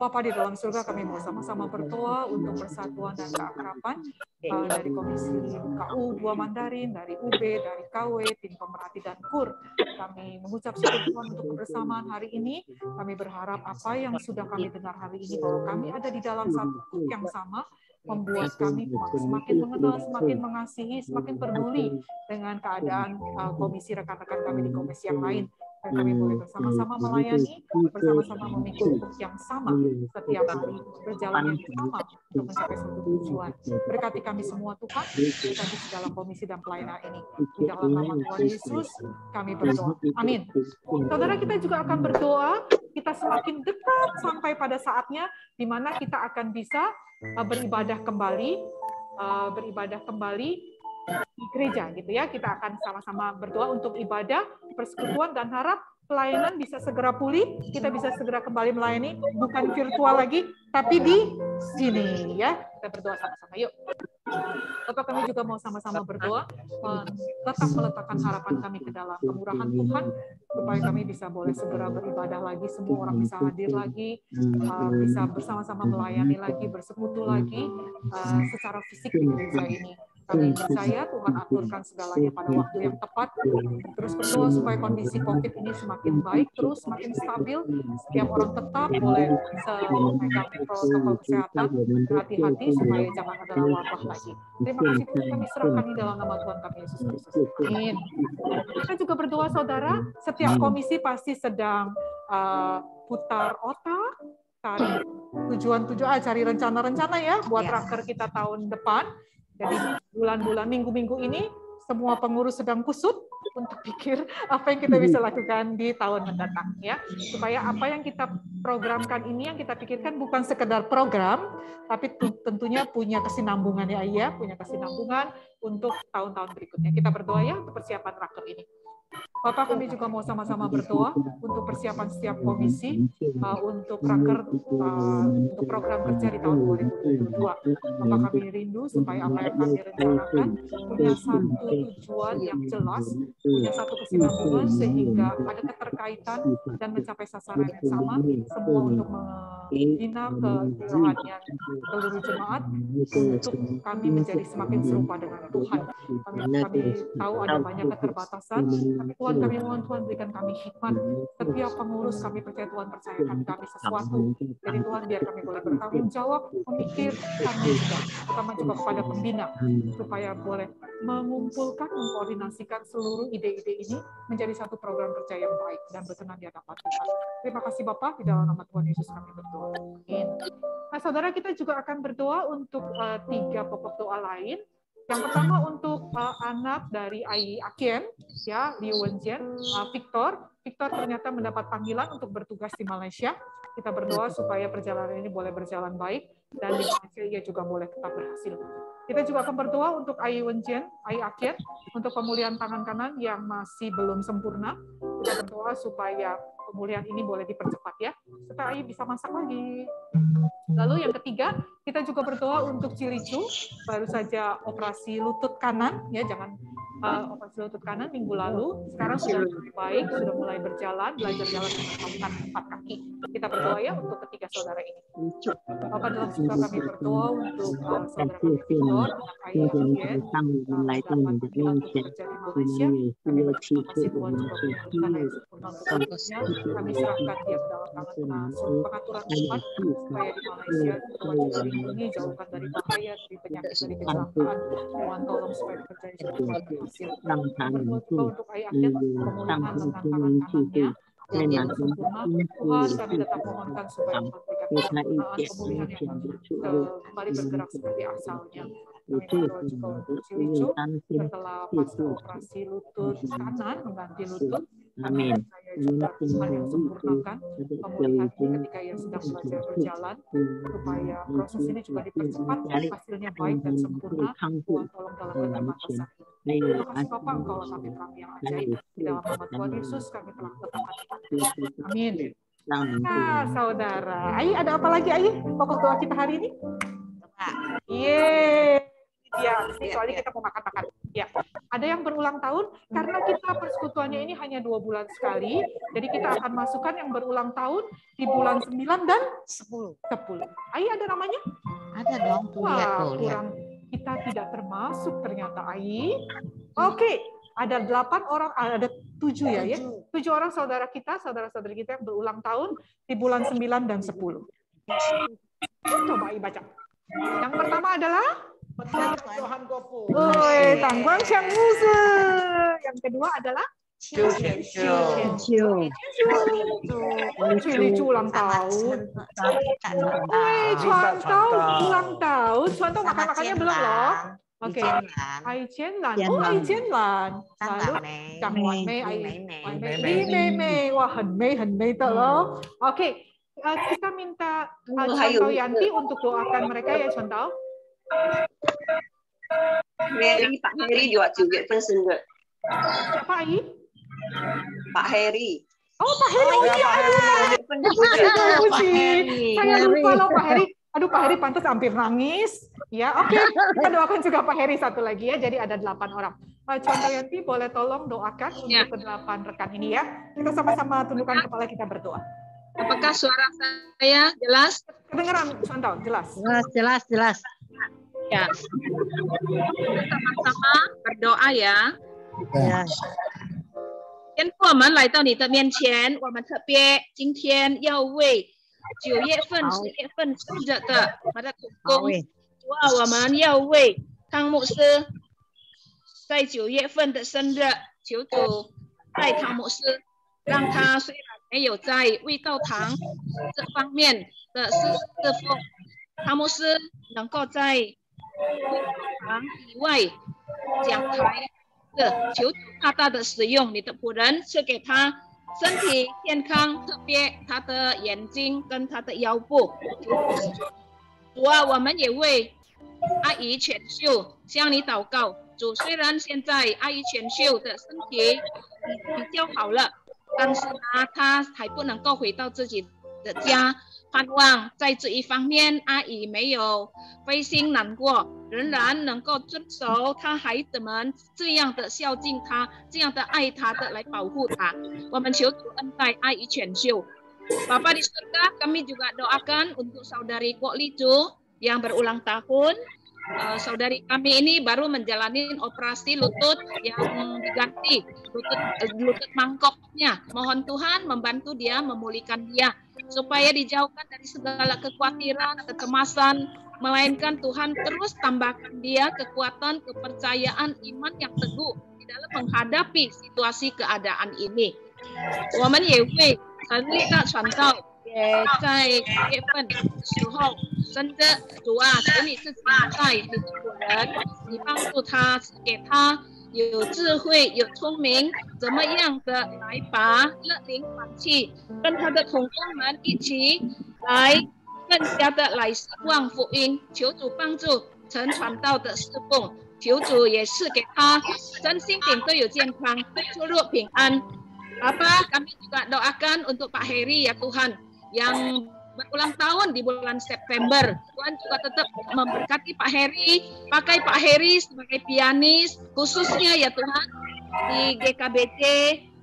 Bapa di dalam surga, kami mau sama-sama berdoa untuk persatuan dan keakraban dari Komisi KU 2 Mandarin, dari UB, dari KW, tim pemerhati dan KUR. Kami mengucap syukur Tuhan untuk kebersamaan hari ini. Kami berharap apa yang sudah kami dengar hari ini, bahwa kami ada di dalam satu KUR yang sama, membuat kami semakin mengenal, semakin mengasihi, semakin peduli dengan keadaan komisi rekan-rekan kami di komisi yang lain. Dan kami boleh bersama-sama melayani, bersama-sama memikul kuk yang sama setiap hari, berjalan yang sama untuk mencapai suatu tujuan. Berkati kami semua Tuhan, berkati segala komisi dan pelayanan ini. Di dalam nama Tuhan Yesus, kami berdoa. Amin. Saudara, kita juga akan berdoa, kita semakin dekat sampai pada saatnya di mana kita akan bisa beribadah kembali di gereja gitu ya. Kita akan sama-sama berdoa untuk ibadah, persekutuan, dan harap pelayanan bisa segera pulih, kita bisa segera kembali melayani, bukan virtual lagi, tapi di sini ya. Kita berdoa sama-sama, yuk. Bapak, kami juga mau sama-sama berdoa, tetap meletakkan harapan kami ke dalam kemurahan Tuhan, supaya kami bisa boleh segera beribadah lagi, semua orang bisa hadir lagi, bisa bersama-sama melayani lagi, bersekutu lagi, secara fisik di gereja ini. Kami percaya Tuhan aturkan segalanya pada waktu yang tepat. Terus berdoa supaya kondisi COVID ini semakin baik, terus semakin stabil. Setiap orang tetap boleh memegang protokol kesehatan, berhati-hati supaya jangan ada wabah lagi. Terima kasih Tuhan, kami serahkan di dalam nama Tuhan kami Yesus Kristus. Amin. Kita juga berdoa saudara, setiap komisi pasti sedang putar otak, cari tujuan-tujuan, cari rencana-rencana ya buat raker kita tahun depan. Jadi bulan-bulan, minggu-minggu ini semua pengurus sedang kusut untuk pikir apa yang kita bisa lakukan di tahun mendatang ya. Supaya apa yang kita programkan ini, yang kita pikirkan bukan sekedar program, tapi tentunya punya kesinambungan ya, punya kesinambungan untuk tahun-tahun berikutnya. Kita berdoa ya untuk persiapan raker ini. Bapak, kami juga mau sama-sama berdoa untuk persiapan setiap komisi untuk raker untuk program kerja di tahun 2022. Bapak, kami rindu supaya apa yang kami rencanakan punya satu tujuan yang jelas, punya satu kesinambungan sehingga ada keterkaitan dan mencapai sasaran yang sama, semua untuk membina kerohanian seluruh jemaat untuk kami menjadi semakin serupa dengan Tuhan. Kami tahu ada banyak keterbatasan, tapi Tuhan Tuhan kami mohon Tuhan berikan kami hikmat. Setiap pengurus kami percaya Tuhan percayakan kami sesuatu. Jadi Tuhan biar kami boleh bertanggung jawab, memikir kami juga, terutama juga kepada pembina, supaya boleh mengumpulkan, mengkoordinasikan seluruh ide-ide ini menjadi satu program kerja yang baik dan berkenan di hadapan Tuhan. Terima kasih Bapak, di dalam nama Tuhan Yesus kami berdoa. Amin. Nah, saudara, kita juga akan berdoa untuk 3 pokok doa lain. Yang pertama untuk anak dari Ai Akien, ya, Liu Wenjian, Victor. Victor ternyata mendapat panggilan untuk bertugas di Malaysia. Kita berdoa supaya perjalanan ini boleh berjalan baik dan di Malaysia ia juga boleh tetap berhasil. Kita juga akan berdoa untuk Ai Wenjian, Ai Akien, untuk pemulihan tangan kanan yang masih belum sempurna. Kita berdoa supaya pemulihan ini boleh dipercepat ya, supaya Ai bisa masak lagi. Lalu yang ketiga, kita juga berdoa untuk Cilicu, baru saja operasi lutut kanan, ya jangan operasi lutut kanan minggu lalu, sekarang sudah mulai baik, sudah mulai berjalan, belajar jalan menggunakan 4 kaki. Kita berdoa ya untuk ketiga saudara ini. Bapak dalam surga kami berdoa untuk saudara kami Victor, anak Ai Akien, dapat panggilan untuk bekerja di Malaysia. Kami berterima kasih Tuhan juga karena yang sempurna untuk hidupnya. Kami serahkan dia ke dalam tangan pengaturan Tuhan, supaya di Malaysia Tuhan juga lindungi, jauhkan dari bahaya, dari penyakit, dari kecelakaan. Tuhan tolong supaya pekerjaan itu berhasil. Berdoa juga untuk Ai Akien, pemulihan lengan tangan kanannya yang sempurna. Tuhan kami tetap mohonkan supaya memberikan pemulihan yang kembali bergerak seperti asalnya. Kami berdoa juga untuk Cilicu setelah pasca operasi lutut kanan mengganti lutut. Amin. Saya juga Tuhan yang sempurnakan pemulihan ketika ia sedang belajar berjalan, supaya proses ini juga dipercepat, hasilnya baik dan sempurna. Tuhan tolong dalam keterbatasan. Terima kasih Bapak, Engkau kami terang yang ajaib. Di dalam nama Tuhan Yesus kami telah berdoa. Amin. Nah, saudara, Ai ada apa lagi Ai? Pokok doa kita hari ini? Yeay. Ya, soalnya kita mau makan-makan. Ya, ada yang berulang tahun karena kita persekutuannya ini hanya 2 bulan sekali. Jadi kita akan masukkan yang berulang tahun di bulan 9 dan 10. Ai ada namanya? Ada dong. Wah, kurang. Kita tidak termasuk ternyata Ai. Oke, ada 8 orang, ada 7 ya, 7 orang saudara kita, saudara-saudari kita yang berulang tahun di bulan 9 dan 10. Coba Ai baca. Yang pertama adalah Johan Gopo. Tangguang Xiang Muzi. Yang kedua adalah Cilicu ulang tahun. Chuan Tao ulang tahun. Chuan Tao makan-makannya belum loh. Oke. Ai Jianlan. Ai Jianlan. Lalu Zhang Wanmei, Ai Li Mei. Wah,很美的咯. Oke. Kita minta Chuan Tao Yanti untuk doakan mereka ya Chuan Tao. Pak Heri juga 9月份生日。 Siapa Ai? Pak Heri. Oh Pak Heri, saya lupa loh Pak Heri. Aduh Pak Heri pantas hampir nangis. Ya oke, kita doakan juga Pak Heri satu lagi ya. Jadi ada 8 orang. Chuan Tao Yanti boleh tolong doakan untuk ke-8 rekan ini ya. Kita sama-sama tundukkan kepala kita berdoa. Apakah suara saya jelas? Kedengeran Chuan Tao, jelas. Jelas. Ya. Kita sama-sama berdoa ya. Ya. 今天我们来到你的面前，我们特别今天要为9月份、10月份生日的我们的同工，我们要为汤牧师在9月份的生日，求主带汤牧师，让他虽然没有在卫道堂这方面的侍奉，汤牧师能够在卫道堂以外讲台。求主大大的使用你的仆人，赐给他身体健康，特别他的眼睛跟他的腰部。主啊，我们也为阿姨全秀向你祷告。主，虽然现在阿姨全秀的身体比较好了，但是呢，她还不能够回到自己的家。盼望在这一方面，阿姨没有灰心难过，仍然能够遵守他孩子们这样的孝敬他，这样的爱他的来保护他。我们求主恩待阿姨全秀。Bapa di surga, kami juga doakan untuk saudari Kok Licu yang berulang tahun. saudari kami ini baru menjalani operasi lutut yang diganti, lutut mangkoknya. Mohon Tuhan membantu dia, memulihkan dia, supaya dijauhkan dari segala kekhawatiran, kecemasan, melainkan Tuhan terus tambahkan dia kekuatan, kepercayaan, iman yang teguh di dalam menghadapi situasi keadaan ini. 我们也会成立的传道，也在9月份的时候，真的主啊，求你自己在你的仆人，你帮助他，给他有智慧、有聪明，怎么样的来把乐灵团契跟他的同工们一起来更加的来释放福音，求主帮助陈传道的侍奉，求主也是给他身心灵都有健康，出入平安。Bapak, kami juga doakan untuk Pak Heri ya Tuhan, yang berulang tahun di bulan September. Tuhan juga tetap memberkati Pak Heri, pakai Pak Heri sebagai pianis, khususnya ya Tuhan, di GKBC,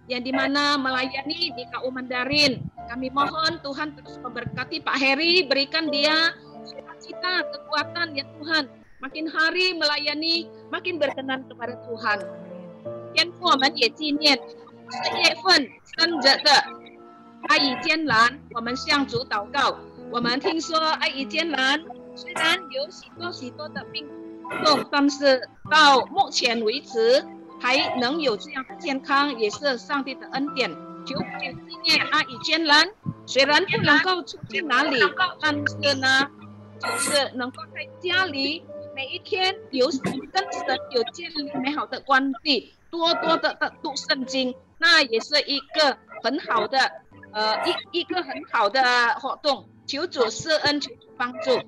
yang dimana melayani di KU Mandarin. Kami mohon Tuhan terus memberkati Pak Heri, berikan dia sukacita, kekuatan ya Tuhan. Makin hari melayani, makin berkenan kepada Tuhan. 天父，我们也纪念4月份生着的阿姨坚兰，我们向主祷告。我们听说阿姨坚兰虽然有许多的病痛，但是到目前为止还能有这样的健康，也是上帝的恩典。求主纪念阿姨坚兰，虽然不能够出去哪里，但是呢，就是能够在家里每一天跟神有建立美好的关系，多多的读圣经。那也是一个很好的一个很好的活动，求主施恩，求主帮助。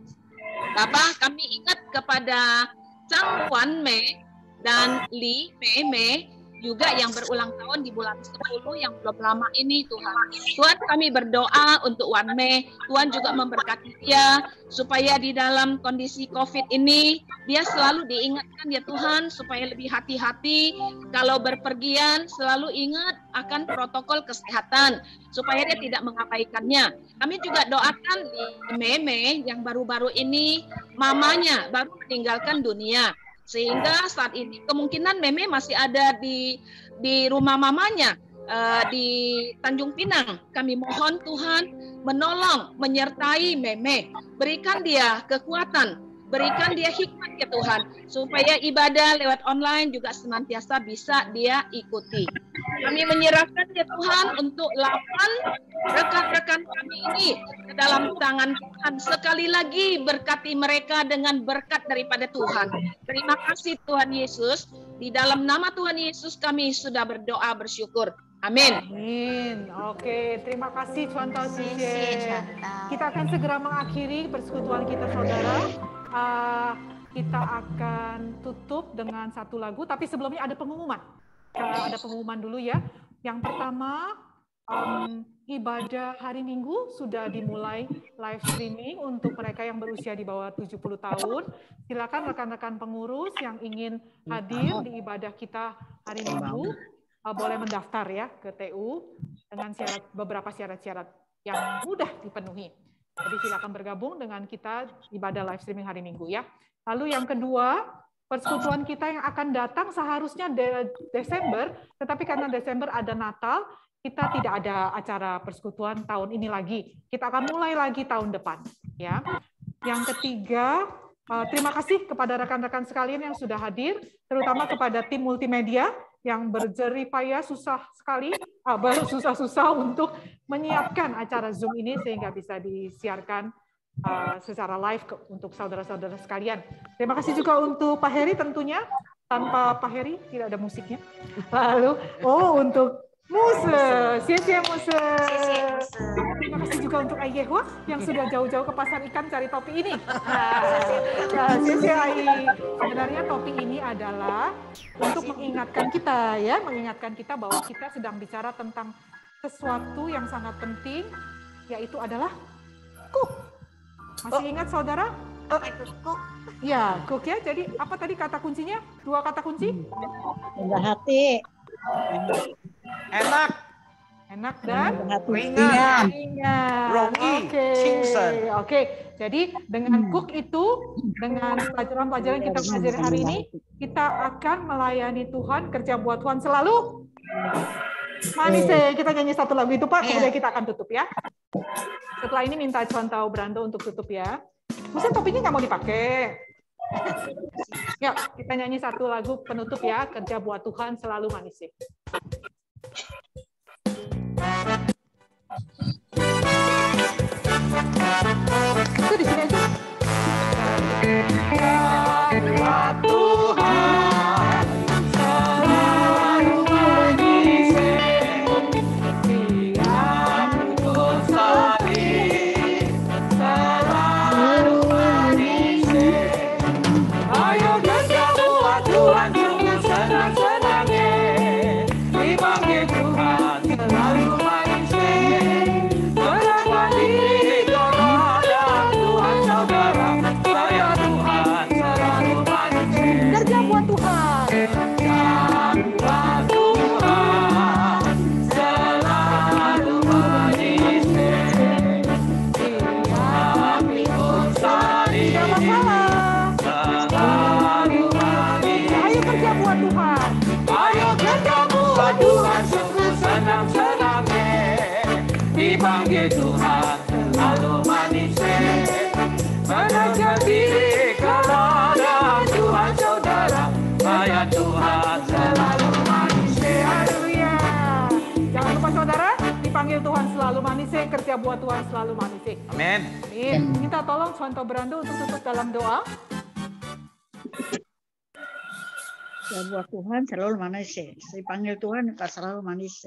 Bapak, kami ingat kepada Zhang Wanmei dan Li Meimei juga yang berulang tahun di bulan 10 yang belum lama ini Tuhan. Tuhan, kami berdoa untuk Wanmei, Tuhan juga memberkati dia supaya di dalam kondisi COVID ini dia selalu diingatkan ya Tuhan supaya lebih hati-hati kalau berpergian, selalu ingat akan protokol kesehatan supaya dia tidak mengabaikannya. Kami juga doakan Li Meimei yang baru-baru ini mamanya baru meninggalkan dunia. Sehingga saat ini kemungkinan Meme masih ada di rumah mamanya di Tanjung Pinang. Kami mohon Tuhan menolong, menyertai Meme, berikan dia kekuatan, berikan dia hikmat ya Tuhan, supaya ibadah lewat online juga senantiasa bisa dia ikuti. Kami menyerahkan ya Tuhan untuk 8 rekan-rekan kami ini ke dalam tangan Tuhan. Sekali lagi berkati mereka dengan berkat daripada Tuhan. Terima kasih Tuhan Yesus. Di dalam nama Tuhan Yesus kami sudah berdoa bersyukur. Amin. Amin. Oke, terima kasih Contoh Cici. Kita akan segera mengakhiri persekutuan kita saudara. Kita akan tutup dengan satu lagu, tapi sebelumnya ada pengumuman. Ada pengumuman dulu ya. Yang pertama, ibadah hari Minggu sudah dimulai live streaming untuk mereka yang berusia di bawah 70 tahun. Silakan rekan-rekan pengurus yang ingin hadir di ibadah kita hari Minggu boleh mendaftar ya ke TU dengan beberapa syarat-syarat yang mudah dipenuhi. Jadi silakan bergabung dengan kita ibadah live streaming hari Minggu ya. Lalu yang kedua, persekutuan kita yang akan datang seharusnya Desember, tetapi karena Desember ada Natal, kita tidak ada acara persekutuan tahun ini lagi. Kita akan mulai lagi tahun depan. Ya. Yang ketiga, terima kasih kepada rekan-rekan sekalian yang sudah hadir, terutama kepada tim multimedia yang berjerih payah susah-susah untuk menyiapkan acara Zoom ini sehingga bisa disiarkan secara live untuk saudara-saudara sekalian. Terima kasih juga untuk Pak Heri tentunya. Tanpa Pak Heri tidak ada musiknya. Lalu, untuk Muse, Cie Muse. Terima kasih juga untuk Aiyehua yang sudah jauh-jauh ke pasar ikan cari topi ini. Cie Ai. Sebenarnya topi ini adalah untuk mengingatkan kita bahwa kita sedang bicara tentang sesuatu yang sangat penting, yaitu adalah cook. Masih ingat saudara? Cook. Ya, cook ya. Jadi apa tadi kata kuncinya? 2 kata kunci? Rendah hati. Enak dan ringan. Oke. Jadi dengan cook itu, dengan pelajaran-pelajaran kita pelajari hari ini, kita akan melayani Tuhan, kerja buat Tuhan selalu manis. Kita nyanyi satu lagu itu Pak, kemudian kita akan tutup ya. Setelah ini minta contoh Brando untuk tutup ya. Mungkin topinya nggak mau dipakai. Ya, kita nyanyi satu lagu penutup ya, kerja buat Tuhan selalu manis. Itu di sini aja. Buat Tuhan selalu manis, tiap pukul salib selalu manis. Ayo kerja buat Tuhan sungguh senang-senangnya, dipanggil Tuhan selalu manis. Serahkan diri kepada Tuhan saudara, saya Tuhan selalu manis. Kerja buat Tuhan. Kerja buat Tuhan selalu manis. Tiap pikul salib selalu manis. Ayo kerja buat Tuhan. Ayo kerja buat Tuhan sungguh senang-senangnya, dipanggil Tuhan selalu manis. Menaikkan diri kepada Tuhan saudara, saya Tuhan selalu manis. Haleluya. Jangan lupa saudara, dipanggil Tuhan selalu manis, kerja buat Tuhan selalu manis. Amin. Amin. Minta tolong contoh Brando untuk tutup dalam doa. Ya buat Tuhan selalu manis. Dipanggil Tuhan selalu manis.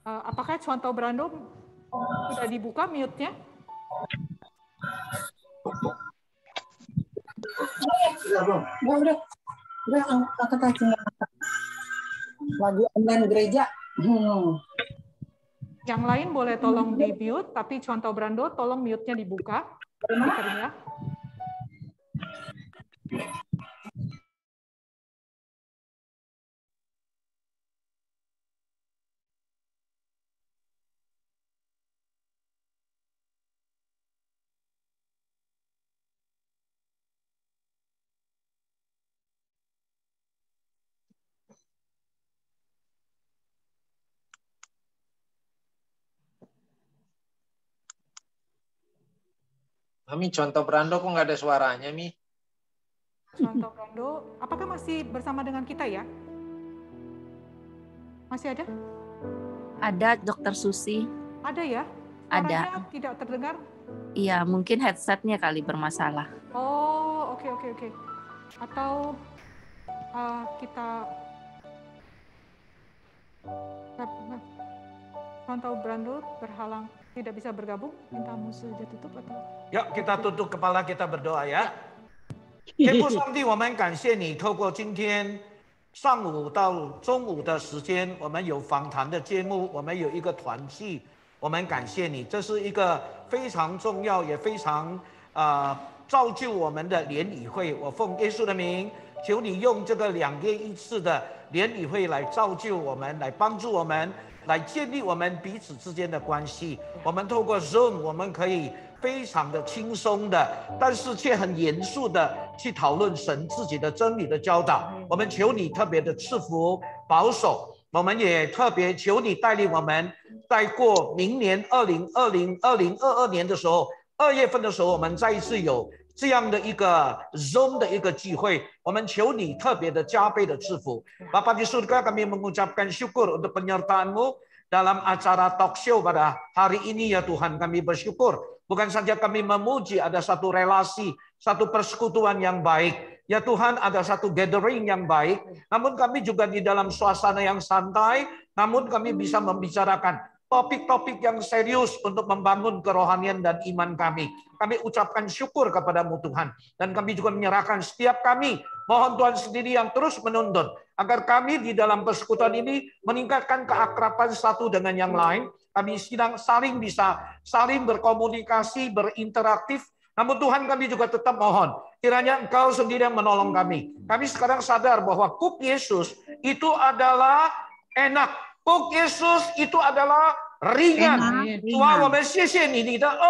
Apakah contoh Brando sudah dibuka mute-nya? Udah angkat aja. Lagi online gereja. Yang lain boleh tolong di mute, tapi contoh Brando tolong mute-nya dibuka. Speaker-nya. Mami, contoh Brando kok nggak ada suaranya, Mi? Contoh Brando, apakah masih bersama dengan kita ya? Masih ada? Ada, Dokter Susi. Ada ya? Ada. Suaranya tidak terdengar? Iya, mungkin headsetnya kali bermasalah. Oh, oke. Atau kita contoh Brando berhalang tidak bisa bergabung, minta musuh saja tutup atau? Yuk kita tutup kepala kita berdoa ya. 天父上帝，我们感谢你，透过今天上午到中午的时间，我们有访谈的节目，我们有一个团契，我们感谢你，这是一个非常重要也非常造就我们的联谊会。我奉耶稣的名，求你用这个2月1次的联谊会来造就我们，来帮助我们，来建立我们彼此之间的关系。我们透过 Zoom， 我们可以非常的轻松的，但是却很严肃的去讨论神自己的真理的教导。我们求你特别的赐福保守，我们也特别求你带领我们，在过明年2022年的时候，2月份的时候，我们再一次有这样的一个 Zoom 的一个聚会，我们求你特别的加倍的赐福。Bapa di surga, kami mengucapkan syukur untuk penyertaan-Mu dalam acara talk show pada hari ini ya Tuhan. Kami bersyukur bukan saja kami memuji ada satu relasi, satu persekutuan yang baik. Ya Tuhan, ada satu gathering yang baik. Namun kami juga di dalam suasana yang santai, namun kami bisa membicarakan topik-topik yang serius untuk membangun kerohanian dan iman kami. Kami ucapkan syukur kepadamu Tuhan. Dan kami juga menyerahkan setiap kami. Mohon Tuhan sendiri yang terus menuntun. Agar kami di dalam persekutuan ini meningkatkan keakraban satu dengan yang lain. Kami saling bisa saling berkomunikasi, berinteraktif. Namun Tuhan kami juga tetap mohon. Kiranya Engkau sendiri yang menolong kami. Kami sekarang sadar bahwa kuk Yesus itu adalah enak. Kuk Yesus itu adalah ringan. Tuhan, 我们谢谢你，你的恶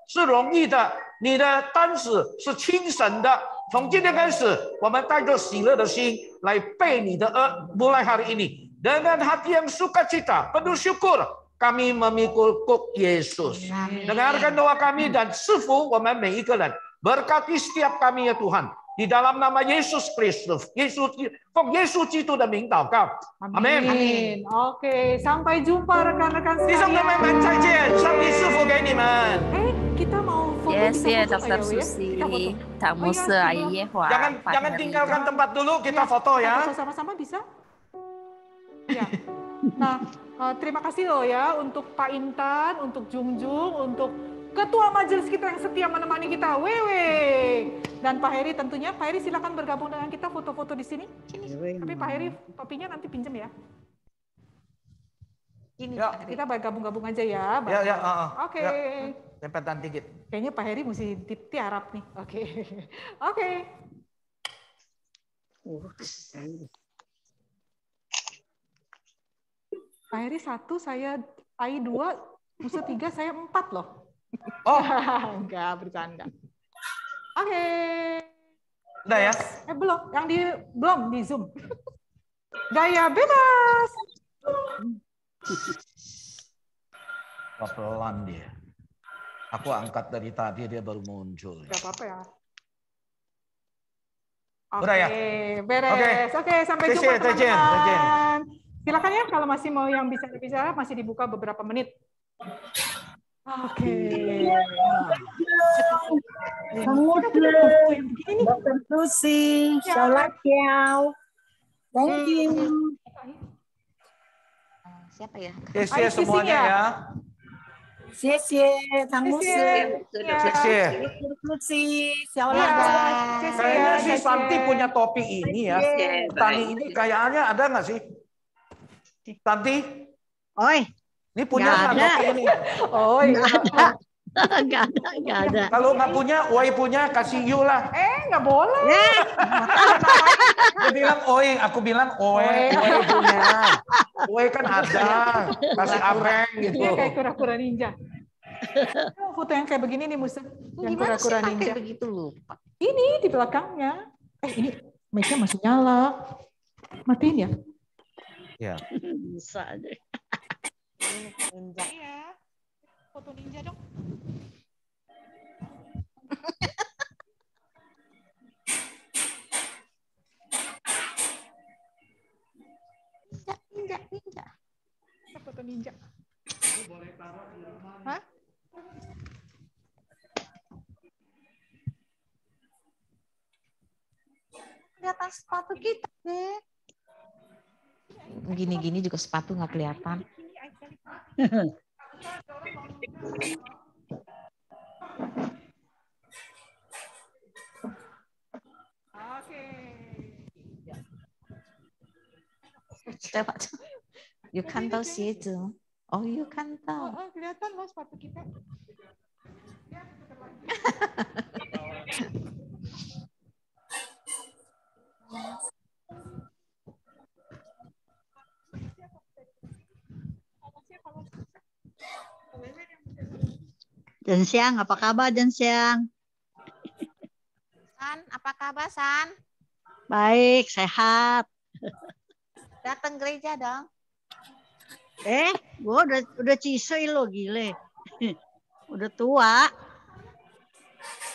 是容易的，你的担子是轻省的。从今天开始，我们带着喜乐的心来背你的恶。mulai hari ini dengan hati yang sukacita, penuh syukur, kami memikul kuk Yesus. Dengarkan doa kami dan 赐福我们每一个人。Berkati setiap kami ya Tuhan. Di dalam nama Yesus Kristus.奉耶稣基督的名祷告。Amin. Amin. Oke, sampai jumpa rekan-rekan 弟兄姊妹们再见，上帝赐福给你们。kita mau foto. Yes, ya, Dokter Susi. Tak Musa, Ayah, Jangan tinggalkan tempat dulu, kita foto ya. Foto sama-sama bisa? Ya. Nah, terima kasih loh ya untuk Pak Intan, untuk Jungjung, untuk Ketua Majelis kita yang setia menemani kita, Wewe. Dan Pak Heri tentunya. Pak Heri silakan bergabung dengan kita foto-foto di sini. Tapi Pak Heri topinya nanti pinjam ya. Ini ya. Kita bergabung-gabung aja ya. Ya. Oke. Ya. Tempetan dikit. Kayaknya Pak Heri mesti tiarap nih. Oke. Oke. Pak Heri 1, saya AI 2, Musa 3, saya 4 loh. Oh, enggak, bercanda. Oke. Udah ya? Belum, yang belum di Zoom. Gaya bebas. Pelan dia. Aku angkat dari tadi, dia baru muncul. Gak apa-apa ya. Udah ya? Beres. Oke, sampai jumpa teman-teman. Silakan ya, kalau masih mau yang bisa bicara, masih dibuka beberapa menit. Oke. Dokter Susi, selamat siang. Thank you. Siapa ya?谢semuanya ya. 谢谢唐牧师，谢谢。Kayaknya si Santi punya topi ini ya. Tani ini kayaknya ada nggak sih? Santi? Oi. Ini punya nggak topi ini? Oi. Nggak ada. Kalau nggak punya, Oi punya, kasih you lah. Nggak boleh. Dia bilang Oi, aku bilang Oi punya. Oi kan ada, kasih abeng gitu. Ini kayak kura-kura ninja. Foto yang kayak begini nih Musa. Yang kura-kura ninja. Begitu lupa. Ini di belakangnya. Ini mic-nya masih nyala. Matiin ya? Ya. Bisa aja. Ninja. Iya. Foto ninja dong. Ninja. Foto ninja. Boleh taruh di rumah. Hah? Kelihatan sepatu kita deh. Gini-gini juga sepatu nggak kelihatan. Coba. You kan tahu sih itu. Oh, you kan tahu. Kelihatan loh sepatu kita. Dan siang, apa kabar dan siang? San, apa kabar San? Baik, sehat. Datang gereja dong. Gue udah cisoi lo, gile. Udah tua.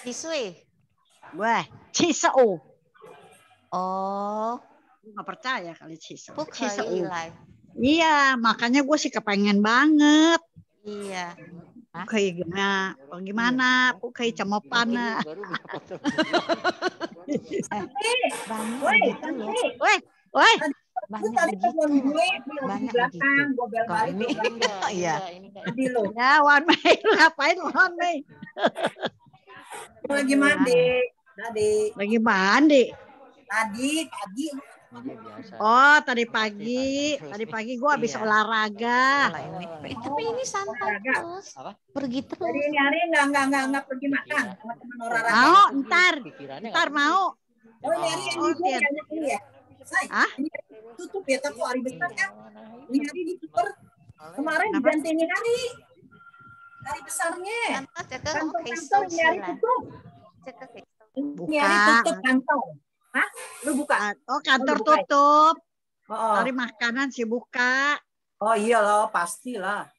Cisoi? Gue, cisou. Oh. Gue gak percaya kali cisou. Iya, makanya gue sih kepengen banget. Iya. Kayak gimana? Aku kayak camopana. Woi. Banyak begitu. Kalau ini, iya. Ya, Wan Mei, lu ngapain Wan Mei? Lagi mandi. Lagi mandi. Tadi. Oh, tadi pagi gue habis olahraga. Tapi ini santai terus. Pergi terus. Jadi hari nggak pergi makan sama teman olahraga. Mau, ntar mau. Oh, nyari ini ya. Ini tutup ya, tapi hari besar kan? Ini hari ditutup. Kemarin ganti ini hari besarnya. Kantor ini hari tutup. Ini hari tutup kantor. Hah? Lu buka? Oh, kantor tutup. Cari makanan sih buka. Oh iya loh, pastilah.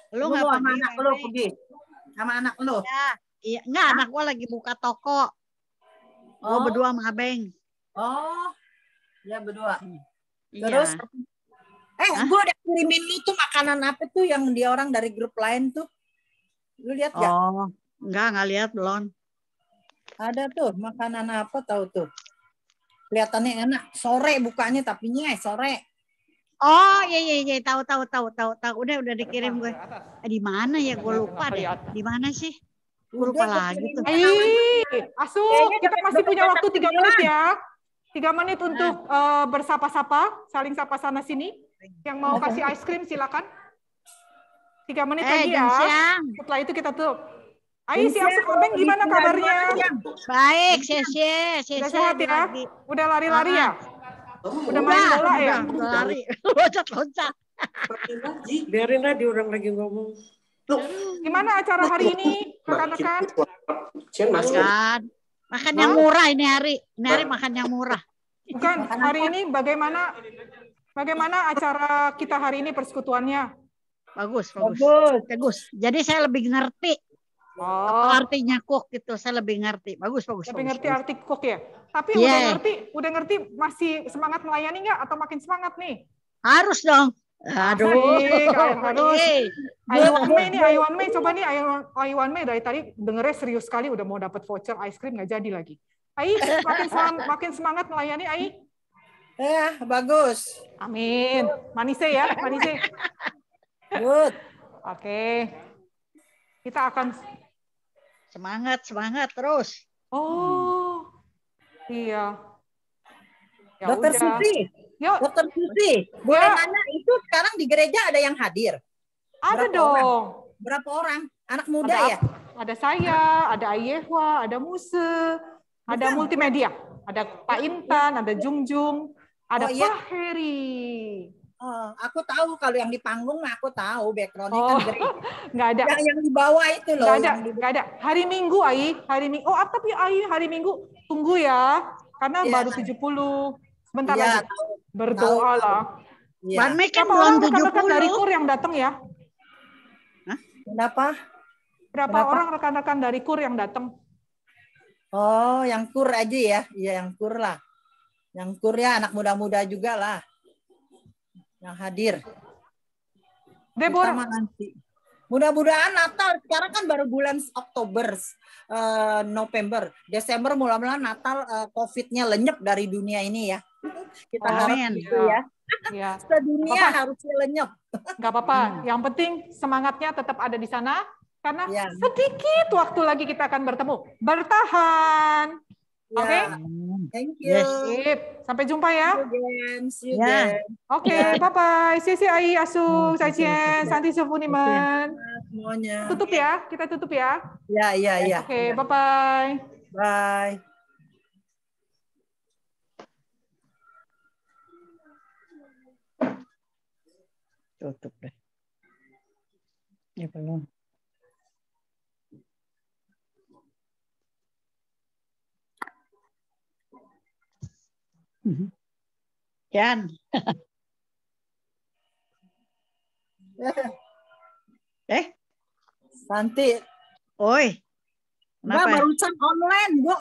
Lu nggak sama pergi, anak lu pergi? Sama anak lu? Iya, enggak, anak gua lagi buka toko. Gua berdua sama Abeng. Oh, ya berdua. Iya. Terus, gua udah kirimin lu tuh makanan apa tuh yang dia orang dari grup lain tuh. Lu lihat gak? Oh, enggak lihat belum. Ada tuh makanan apa tahu tuh. Kelihatannya enak. Sore bukanya tapi sore. Oh, iya, tahu. Udah dikirim gue. Di mana ya? Gue lupa deh. Di mana sih? Gue lupa lagi tuh. Asu, kita masih punya waktu 3 menit ya. 3 menit untuk bersapa-sapa, saling sapa sana sini. Yang mau kasih ice cream silakan. 3 menit lagi ya. Setelah itu kita tutup. Ayo si Asu Abeng gimana kabarnya? Baik, Sesye. Udah sehat ya? Udah lari-lari ya? Udah main bola ya? Udah lari. Loncat. Biarin lah, dia orang lagi ngomong. Gimana acara hari ini, rekan-rekan? Makan yang murah ini hari. Ini hari makan yang murah. Bukan, hari ini bagaimana acara kita hari ini persekutuannya? Bagus. Jadi saya lebih ngerti. Apa artinya cook gitu, saya lebih ngerti. Bagus. Lebih ngerti arti cook ya. Tapi udah ngerti masih semangat melayani nggak atau makin semangat nih? Harus dong. Aduh. Harus. Ayu Wanmei coba nih Ayu Wanmei dari tadi dengernya serius sekali udah mau dapat voucher ice cream nggak jadi lagi. Ai makin semangat melayani Ai. Ya, bagus. Amin. Manise ya, Manise. Good. Oke. Kita akan semangat terus. Oh, iya. Ya Dokter udah. Susi, Dokter Susi, boleh nanya itu sekarang di gereja ada yang hadir? Ada Berapa dong. Orang? Berapa orang? Anak muda ya? Ada saya, ada Ayehwa, ada Muse, ada multimedia, ada Pak Intan, ada Jungjung, ada Pak Heri. Oh, aku tahu kalau yang di panggung aku tahu backgroundnya kan gereja. Nggak ada. Yang di bawah itu loh. Nggak ada. Hari Minggu, hari Minggu. Oh, tapi hari Minggu tunggu ya, karena baru 70. Sebentar lagi. Berdoa lah. Wanmei kan belum belum 70. Dari KUR yang datang ya? Kenapa? Berapa orang rekan-rekan dari KUR yang datang? Oh, yang KUR aja ya? Iya, yang KUR lah. Yang KUR ya anak muda-muda juga lah. Yang hadir. Deborah. Nanti. Mudah-mudahan Natal sekarang kan baru bulan Oktober, November, Desember mula-mula Natal COVID-nya lenyap dari dunia ini ya. Kita harap gitu ya. Ya. Sedunia harusnya lenyap. Nggak apa-apa. Yang penting semangatnya tetap ada di sana karena sedikit waktu lagi kita akan bertemu. Bertahan. Oke. Thank you. Sip. Sampai jumpa ya. See you again. Oke, bye-bye. Sisi Ai Asu, Saicien, Santi Sufuniman. Semuanya. Tutup ya. Kita tutup ya. Ya. Oke, bye-bye. Bye. Tutup deh. Ya belum. Jan. Santi. Oi. Mbak barusan online, Bu.